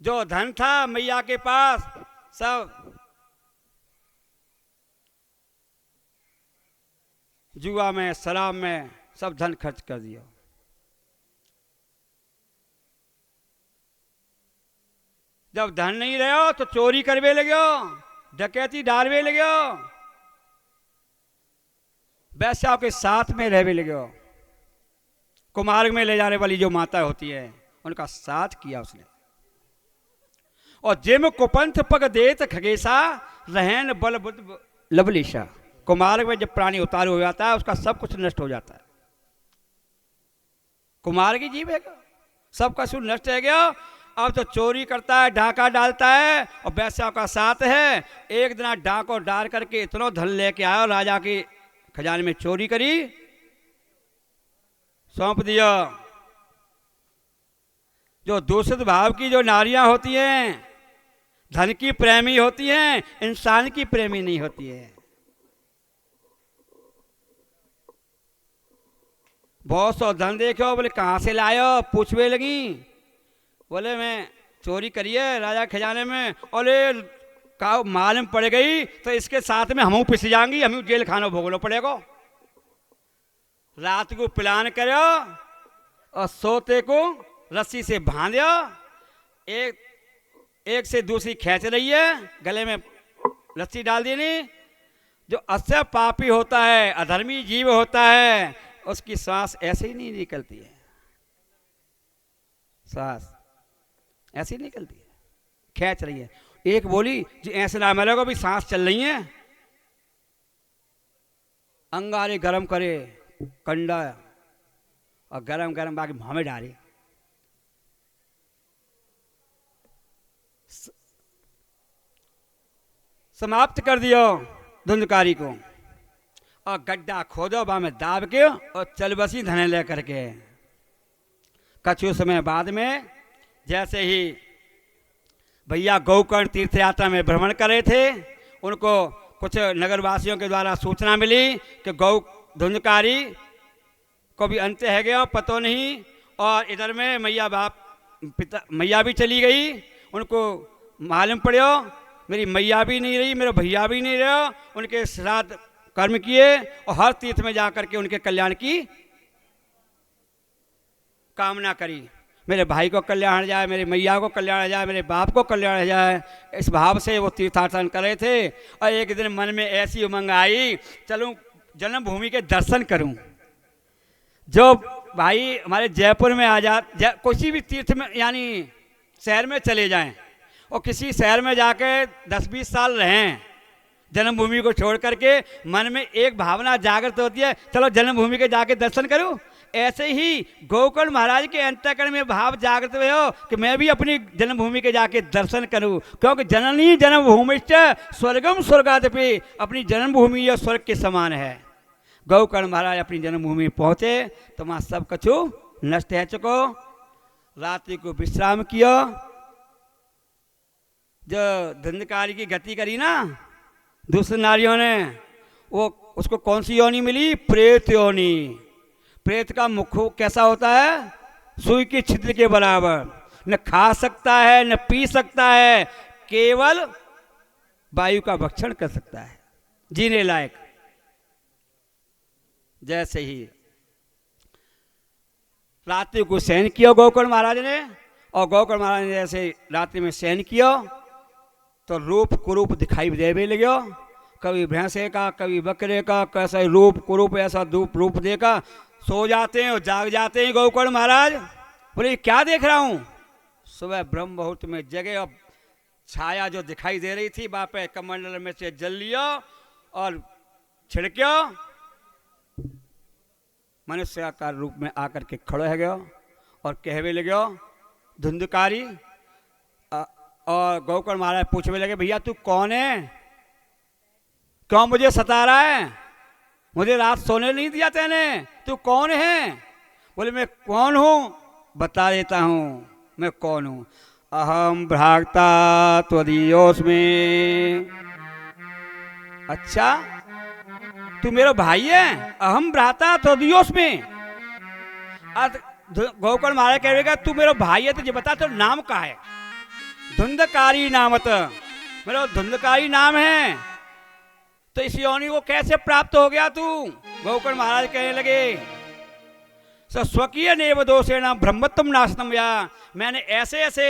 जो धन था मैया के पास सब जुआ में, शराब में सब धन खर्च कर दिया। जब धन नहीं रहो तो चोरी करवे लगे, डकैती डालवे लगे, वैश्याओं के साथ में रहवे लगे। कुमार्ग में ले जाने वाली जो माता होती है उनका साथ किया उसने। और जिम कुपंथ पग देत खगेशा रहन बल बुद्ध लवलीशा। कुमार्ग में जब प्राणी उतारू हो जाता है उसका सब कुछ नष्ट हो जाता है। कुमार्ग ही जीव है, सबका सुख नष्ट है गया। अब तो चोरी करता है, डाका डालता है और वैश्याओं का साथ है। एक दिन डाको डाल करके इतना धन लेके आया, राजा के खजाने में चोरी करी, सौंप दिया। जो दूषित भाव की जो नारियां होती हैं, धन की प्रेमी होती हैं, इंसान की प्रेमी नहीं होती है। बहुत सौ धन देखो, बोले कहाँ से लायो, पूछवे लगी। बोले मैं चोरी करिए राजा खजाने में। बोले का मालूम पड़ गई तो इसके साथ में हमू पिस जाएंगी, हमू जेल खाना भोगना पड़ेगा। रात को प्लान करो और सोते को रस्सी से बांधो, एक से दूसरी खींच रही है, गले में रस्सी डाल देनी। जो असह्य पापी होता है, अधर्मी जीव होता है, उसकी सांस ऐसे ही नहीं निकलती है, सांस ऐसी निकलती है, खींच रही है। एक बोली जी ऐसे ना मिलेगा, भी सांस चल रही है। अंगारे गरम करे कंडा और गरम गरम बाकी मुँह में डाले। समाप्त कर दियो धुंधकारी को और गड्ढा खोदो, बा में दाब के और चल बसी धने ले करके। कछु समय बाद में जैसे ही भैया गोकर्ण तीर्थ यात्रा में भ्रमण कर रहे थे, उनको कुछ नगरवासियों के द्वारा सूचना मिली कि गौ धुंधकारी को भी अंत है गया, पतो नहीं। और इधर में मैया भी चली गई। उनको मालूम पड़ो मेरी मैया भी नहीं रही, मेरा भैया भी नहीं रहा। उनके श्राद्ध कर्म किए और हर तीर्थ में जाकर के उनके कल्याण की कामना करी। मेरे भाई को कल्याण हो जाए, मेरी मैया को कल्याण हो जाए, मेरे बाप को कल्याण हो जाए, इस भाव से वो तीर्थाटन कर रहे थे। और एक दिन मन में ऐसी उमंग आई, चलूं जन्मभूमि के दर्शन करूं। जो भाई हमारे जयपुर में आ जा, किसी भी तीर्थ में यानी शहर में चले जाएं और किसी शहर में जाके 10-20 साल रहें, जन्मभूमि को छोड़ करके मन में एक भावना जागृत होती है, चलो जन्मभूमि के जाके दर्शन करूं। ऐसे ही गोकर्ण महाराज के अंतःकरण में भाव जागृत हुए हो कि मैं भी अपनी जन्मभूमि के जाके दर्शन करूं, क्योंकि जननी जन्मभूमिश्च स्वर्गम स्वर्गादपि, अपनी जन्मभूमि यह स्वर्ग के समान है। गोकर्ण महाराज अपनी जन्मभूमि पहुंचे तो वहाँ सब कछु नष्ट है चुको। रात्रि को विश्राम किया। जो धुंधकारी की गति करी ना दूसरी नारियों ने, वो उसको कौन सी योनि मिली? प्रेत योनि। प्रेत का मुख कैसा होता है? सुई की छिद्र के बराबर, न खा सकता है न पी सकता है, केवल वायु का भक्षण कर सकता है, जीने लायक। जैसे ही रात्रि को शयन किया गोकर्ण महाराज ने, और गोकर्ण महाराज ने जैसे रात्रि में शयन किया तो रूप कुरूप दिखाई देवे लगे। कभी भैंसे का, कभी बकरे का, कैसा रूप कुरूप ऐसा रूप देखा। सो जाते हैं और जाग जाते हैं गोकर्ण महाराज। बोले क्या देख रहा हूँ? सुबह ब्रह्म मुहूर्त में जगे और छाया जो दिखाई दे रही थी वहां पे कमंडल में से जल लियो और छिड़क्यो, मनुष्य का रूप में आकर के खड़ो है गयो और कहवे लगे धुंधकारी। और गौकर्ण महाराज पूछने लगे भैया तू कौन है, क्यों मुझे सता रहा है, मुझे रात सोने नहीं दिया तेने, तू कौन है। बोले मैं कौन हूँ, बता देता हूँ मैं कौन हूँ। अहम भ्राता त्वदीयोस्मि। अच्छा तू मेरा भाई है, अहम भ्राता त्वदीयोस्मि। गौकर्ण महाराज कहेगा तू मेरा भाई है तुझे बता तो नाम का है। धुंधकारी नामत, मेरा धुंधकारी नाम है, तो इस योनि को कैसे प्राप्त हो गया तू। गौकर्ण महाराज कहने लगे स्वकीय नेव दोषेण ब्रह्मत्व नाशनम, या मैंने ऐसे ऐसे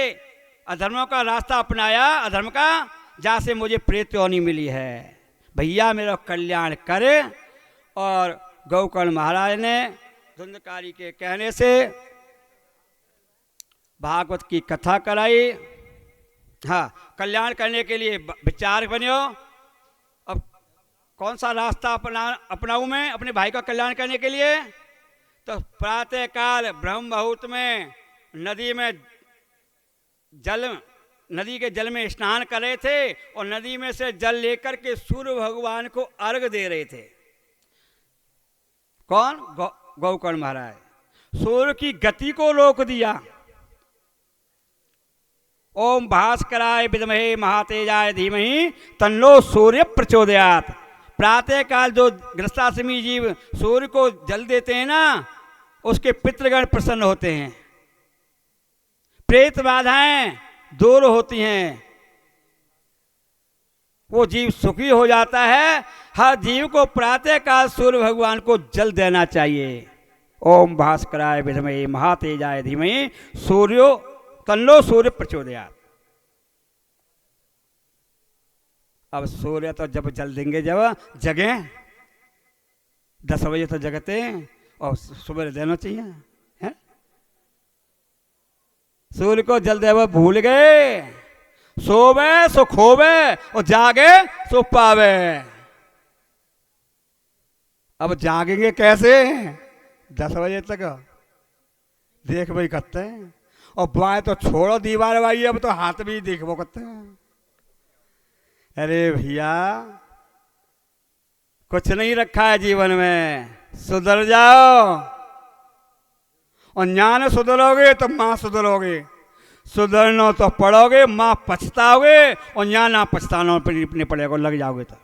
अधर्मों का रास्ता अपनाया, अधर्म का, जहाँ से मुझे प्रेत योनि मिली है, भैया मेरा कल्याण करे। और गौकर्ण महाराज ने धुंधकारी के कहने से भागवत की कथा कराई। हाँ, कल्याण करने के लिए विचार बनियो, अब कौन सा रास्ता अपनाऊं मैं अपने भाई का कल्याण करने के लिए। तो प्रातः काल ब्रह्म मुहूर्त में नदी के जल में स्नान कर रहे थे और नदी में से जल लेकर के सूर्य भगवान को अर्घ दे रहे थे। कौन, गौकर्ण महाराज। सूर्य की गति को रोक दिया। ओम भास्कराय विद्महे महातेजाय धीमहि तन्नो सूर्य प्रचोदयात्। प्रातः काल जो गृहस्थाश्रमी जीव सूर्य को जल देते हैं ना, उसके पितृगण प्रसन्न होते हैं, प्रेत बाधाएं दूर होती हैं, वो जीव सुखी हो जाता है। हर जीव को प्रातः काल सूर्य भगवान को जल देना चाहिए। ओम भास्कराय विद्महे महातेजाय धीमहि सूर्यो तन्नो सूर्य प्रचोदयात्। अब सूर्य तो जब जल देंगे, जब जगे 10 बजे तो जगते और सुबह देना चाहिए है? सूर्य को जल देव भूल गए, सोवे सो खोवे और जागे सो पावे। अब जागेंगे कैसे 10 बजे तक, देख भाई करते हैं। और बाएं तो छोड़ो दीवार भाई, अब तो हाथ भी देखो करते हैं। अरे भैया कुछ नहीं रखा है जीवन में, सुधर जाओ। और ज्ञान सुधरोगे तो माँ सुधरोगे, सुधरनो तो पढ़ोगे, माँ पछताओगे, और ज्ञान पछताना पड़ेगा, लग जाओगे। तो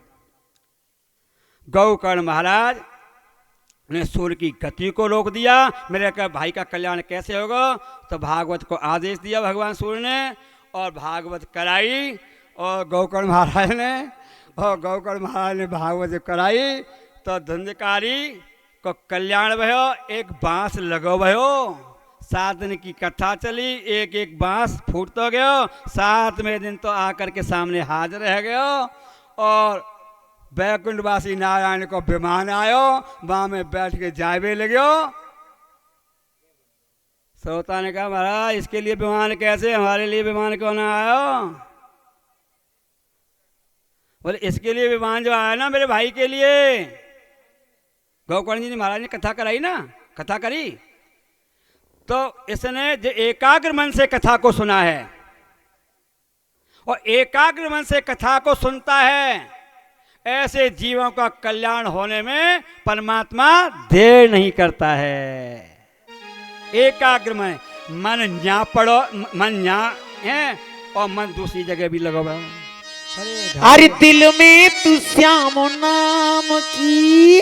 गौकर्ण महाराज ने सूर्य की गति को रोक दिया। मेरे भाई का कल्याण कैसे होगा, तो भागवत को आदेश दिया भगवान सूर्य ने, और भागवत कराई। और गौकर्ण महाराज ने भागवत कराई तो धुंधकारी को कल्याण भयो। एक बांस लगो भयो, 7 दिन की कथा चली, एक एक बांस फूटता गयो। 7वें दिन तो आकर के सामने हाजिर रह गयो। और बैकुंठवासी नारायण को विमान आयो, वहां में बैठ के जायवे लग्यो। श्रोता ने कहा महाराज इसके लिए विमान कैसे, हमारे लिए विमान क्यों ना आयो। बोले इसके लिए विमान जो आया ना मेरे भाई के लिए। गौकर्ण जी ने महाराज ने कथा कराई ना, कथा करी तो इसने जो एकाग्र मन से कथा को सुना है, और एकाग्र मन से कथा को सुनता है, ऐसे जीवों का कल्याण होने में परमात्मा देर नहीं करता है। एकाग्र मन न्या पड़ो, मन न्या है और मन दूसरी जगह भी लगा। अरे दिल में तू श्याम नाम की,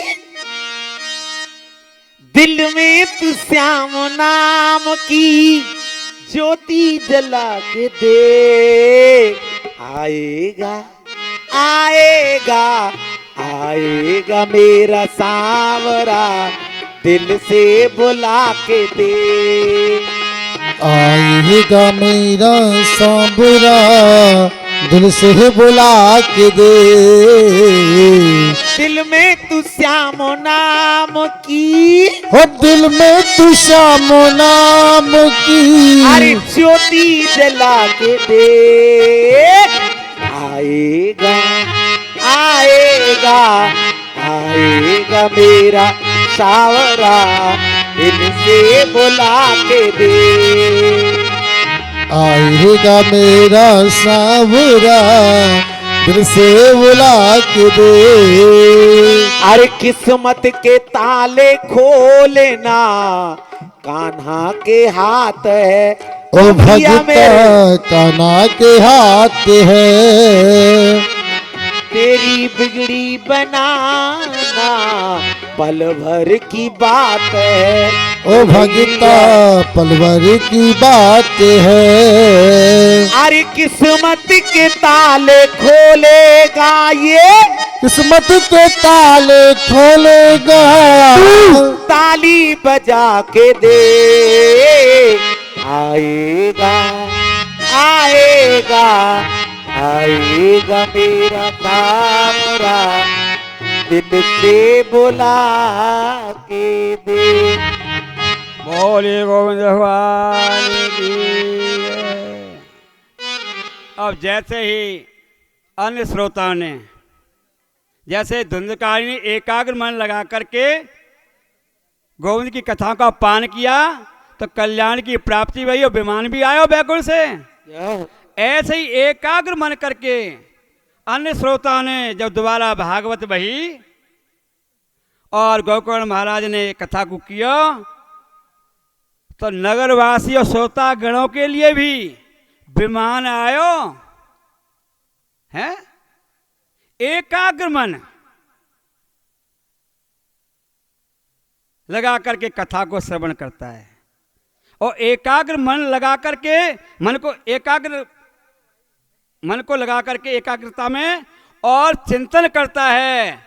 दिल में तू श्याम नाम की ज्योति जला के दे। आएगा आएगा आएगा मेरा सांवरा, दिल से बुला के दे। आएगा मेरा सांवरा, दिल से बुला के दे। दिल में तू श्याम नाम की, हो दिल में तू श्याम नाम अरे की, ज्योति जला के दे। आएगा आएगा आएगा मेरा सावरा, दिल से बुला के दे। आएगा मेरा सावरा, दिल से बुला के दे। अरे किस्मत के ताले खोलेना कान्हा के हाथ है, ओ भैया भगता मेरे कान्हा के हाथ है। तेरी बिगड़ी बनाना पल भर की बात है, ओ भगता पलवर की बात है। अरे किस्मत के ताले खोलेगा ये, किस्मत के ताले खोलेगा, ताली बजा के दे। आएगा आएगा आएगा मेरा सावरा, दिल से बुला के दे। बोले गोविंद भगवान की जय। अब जैसे ही अन्य श्रोताओं ने, जैसे धुंधकारी ने एकाग्र मन लगा करके गोविंद की कथा का पान किया तो कल्याण की प्राप्ति भई और विमान भी आयो बैकुंठ से। ऐसे ही एकाग्र मन करके अन्य श्रोताओं ने जब दोबारा भागवत बही और गोकर्ण महाराज ने कथा को किया तो नगरवासी और श्रोता गणों के लिए भी विमान आयो है। एकाग्र मन लगा करके कथा को श्रवण करता है और एकाग्र मन लगा करके मन को लगा करके एकाग्रता में और चिंतन करता है।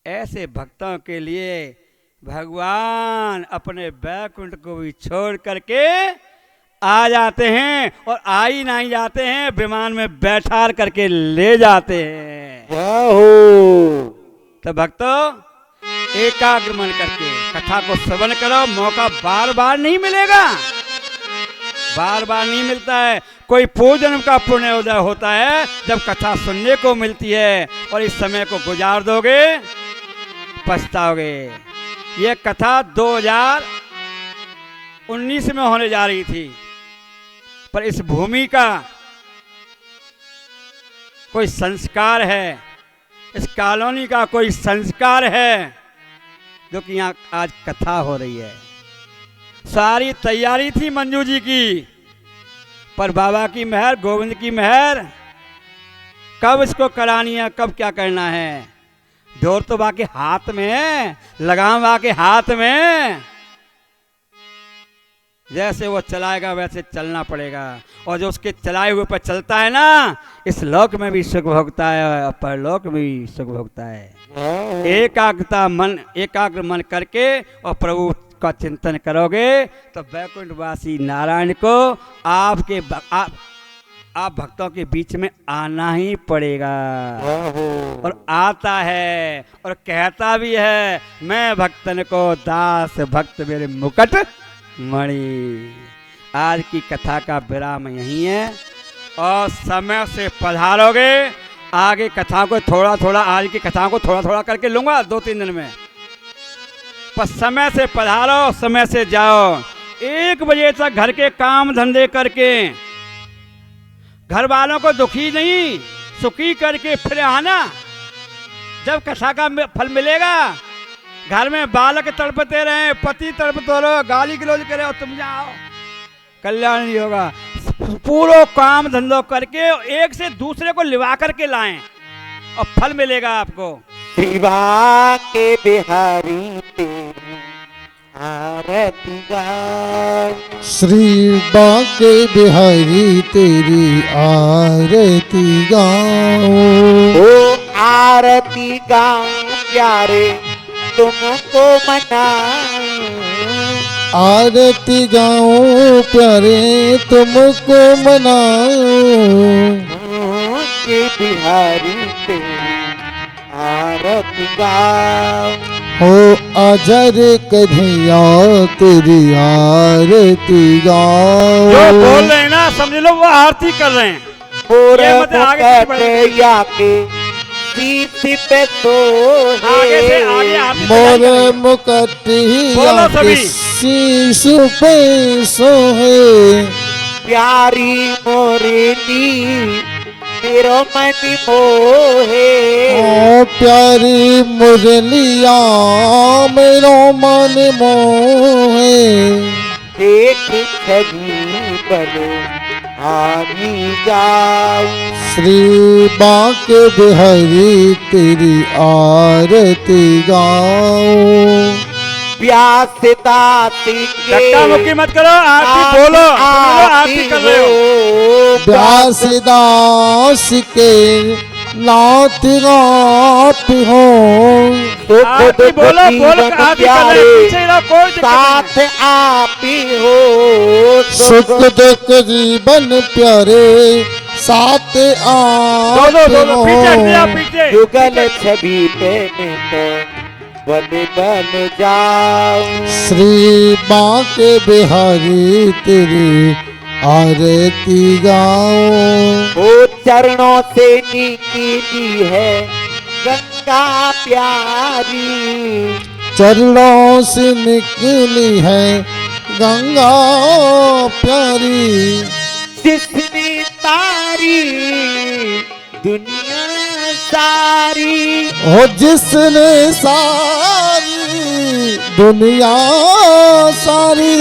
ऐसे भक्तों के लिए भगवान अपने बैकुंठ को भी छोड़ करके आ जाते हैं और आ ही नहीं जाते हैं, विमान में बैठा करके ले जाते हैं। तो भक्तों एकाग्र मन करके कथा को श्रवण करो, मौका बार बार नहीं मिलेगा, बार बार नहीं मिलता है। कोई पूर्वजन्म का पुण्य उदय होता है जब कथा सुनने को मिलती है और इस समय को गुजार दोगे पछताओगे। ये कथा 2019 में होने जा रही थी, पर इस भूमि का कोई संस्कार है, इस कॉलोनी का कोई संस्कार है जो कि यहाँ आज कथा हो रही है। सारी तैयारी थी मंजू जी की, पर बाबा की मेहर, गोविंद की मेहर, कब इसको करानी है, कब क्या करना है। जोर तो बाकी हाथ में है, लगाम बाकी हाथ में, जैसे वो चलाएगा वैसे चलना पड़ेगा। और जो उसके चलाए हुए पर चलता है ना, इस लोक में भी सुख भोगता है और परलोक में भी सुख भोगता है। एकाग्र मन करके और प्रभु का चिंतन करोगे तो वैकुंठवासी नारायण को आप भक्तों के बीच में आना ही पड़ेगा। और आता है और कहता भी है, मैं भक्तन को दास भक्त मेरे मुकुट मणि। आज की कथा का विराम यही है और समय से पधारोगे। आगे कथा को थोड़ा थोड़ा, आज की कथा को थोड़ा थोड़ा करके लूंगा 2-3 दिन में, पर समय से पधारो, समय से जाओ। 1 बजे तक घर के काम धंधे करके घर वालों को दुखी नहीं सुखी करके फिर आना। जब कथा का फल मिलेगा, घर में बालक तड़पते रहे, पति तड़पते रहो, गाली गलौज करे और तुम जाओ, कल्याण नहीं होगा। पूरा काम धंधो करके एक से दूसरे को लिवा करके लाएं और फल मिलेगा आपको। शिवा के बिहारी तेरी आरती गाए, श्री बांके बिहारी तेरी आरती गाओ। ओ आरती गाऊं प्यारे तुमको मनाऊं, आरती गाऊं प्यारे तुमको मनाऊं। के बिहारी तेरी आरती गाऊं। हो अजर कन्हैया तेरी आरती जो गाऊं। बोल रहे हैं ना समझ लो वो आरती कर रहे हैं। पूरे ये मत आगे पीछे या के सीत पे तो आगे से आगे आरती मोर तैयारी मुकटिया बोलो सभी। शीशु पे सोहे। प्यारी मोरनी तेरो मन मोहे। ओ प्यारी मुरलिया मेरो मन मोहे। देख छवि पर आनी जाऊं। श्री बांके बिहारी तेरी आरती गाऊं। प्यास दाती के धक्का मुक्की मत करो आरती बोलो समझ लो आरती कर रहे हो। व्यास दास के नाथ आप हो। आरती बोलो बोल के आरती कर रहे हैं पीछे रहो कोई दिक्कत साथ नहीं। आप ही हो। सुख दुख जीवन प्यारे साथ आप दो पीछे हट गया हो। पीछे जुगल छवि पे मैं तो बन बन जाऊं। श्री बांके बिहारी तेरी आरती गाऊं। वो चरणों से निकली है गंगा प्यारी। चरणों से निकली है गंगा प्यारी। जिसने तारी दुनिया सारी। हो जिसने सारी दुनिया सारी।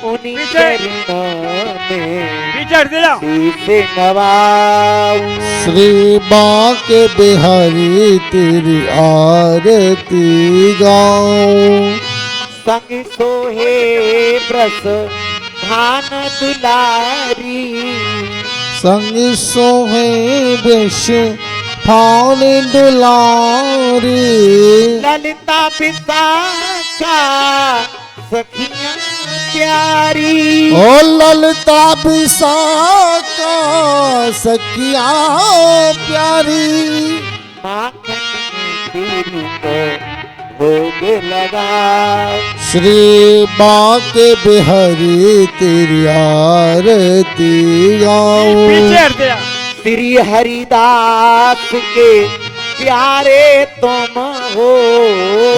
उन्हीं पीछे। चरणों में पीछे हट जाओ। शीश नवाऊं। श्री बांके बिहारी तेरी आरती गाऊं। संग सोहे ब्रस धान दुलारी। संग सोहे बेश फान दुलारी। ललिता विशाखा सखियां प्यारी। ओ ललिता विशाखा सखिया प्यारी। माखन तेरी को भोग लगा। श्री बांके बिहारी तेरी आरती गाऊं। पीछे हट गया। श्री हरिदास के प्यारे तुम हो।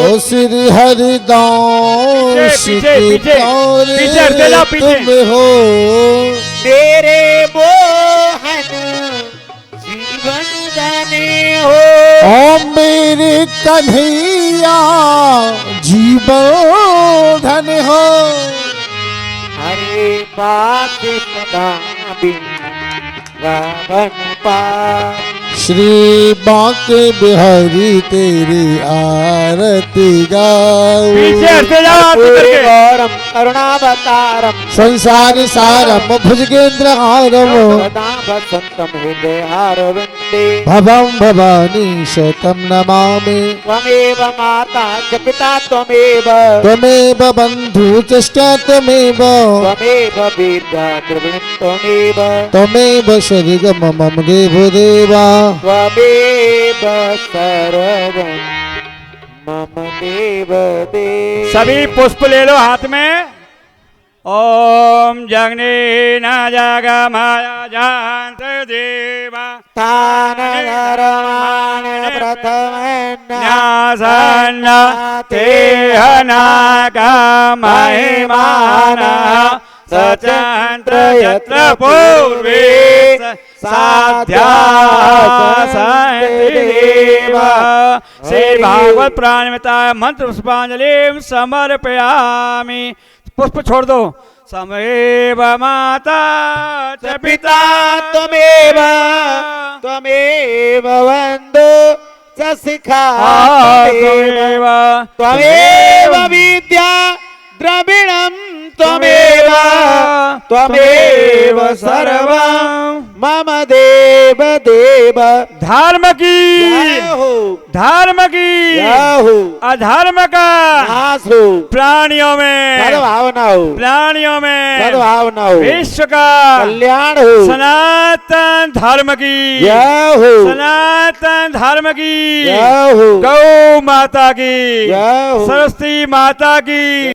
ओ श्री हरिदास पीछे, के पीछे, प्यारे पीछे हटते जाओ, पीछे। तुम हो। तेरे मोहन जीवन धने हो। ओ मेरे कन्हैया जीवन धन हो। हरे बात सदा बिन रावण पार। श्री बांके बिहारी तेरी आरती गाऊं। पीछे हटते जाओ आरती करके। गौरम करुणावतारम संसार सारम भुजगेंद्र हारम। सदा वसंतम हृदय हारविंदे। भवं भवानी शतम नमामि। त्वमेव माता च पिता त्वमेव। त्वमेव बंधु चेष्टा त्वमेव। त्वमेव वीर्या द्रविणं त्वमेव। त्वमेव शरीरम मम देवदेवा। त्वमेव सर्वं मम देव देव। सभी पुष्प ले लो हाथ में। ओम जगने न जग माया जानत देवा तान धर्मान प्रथम न्यासन्न तेहना का महिमान सचंत्र यत्र पूर्वे साध्या देवा। श्री भागवत प्राणमिता मंत्र पुष्पांजलि समर्पयामि। पुष्प छोड़ दो। समेव माता च पिता त्वमेव त्वमेव वन्दो च शिखा त्वमेव विद्या द्रविणं त्वमेव त्वमेव सर्वं मम देव देव। धर्म की जय हो, धर्म की जय हो, अधर्म का नाश हो, प्राणियों में सद्भावना हो, प्राणियों में सद्भावना हो, विश्व का कल्याण हो, सनातन धर्म की जय हो, सनातन धर्म की जय हो, गौ माता की जय हो। सरस्वती माता की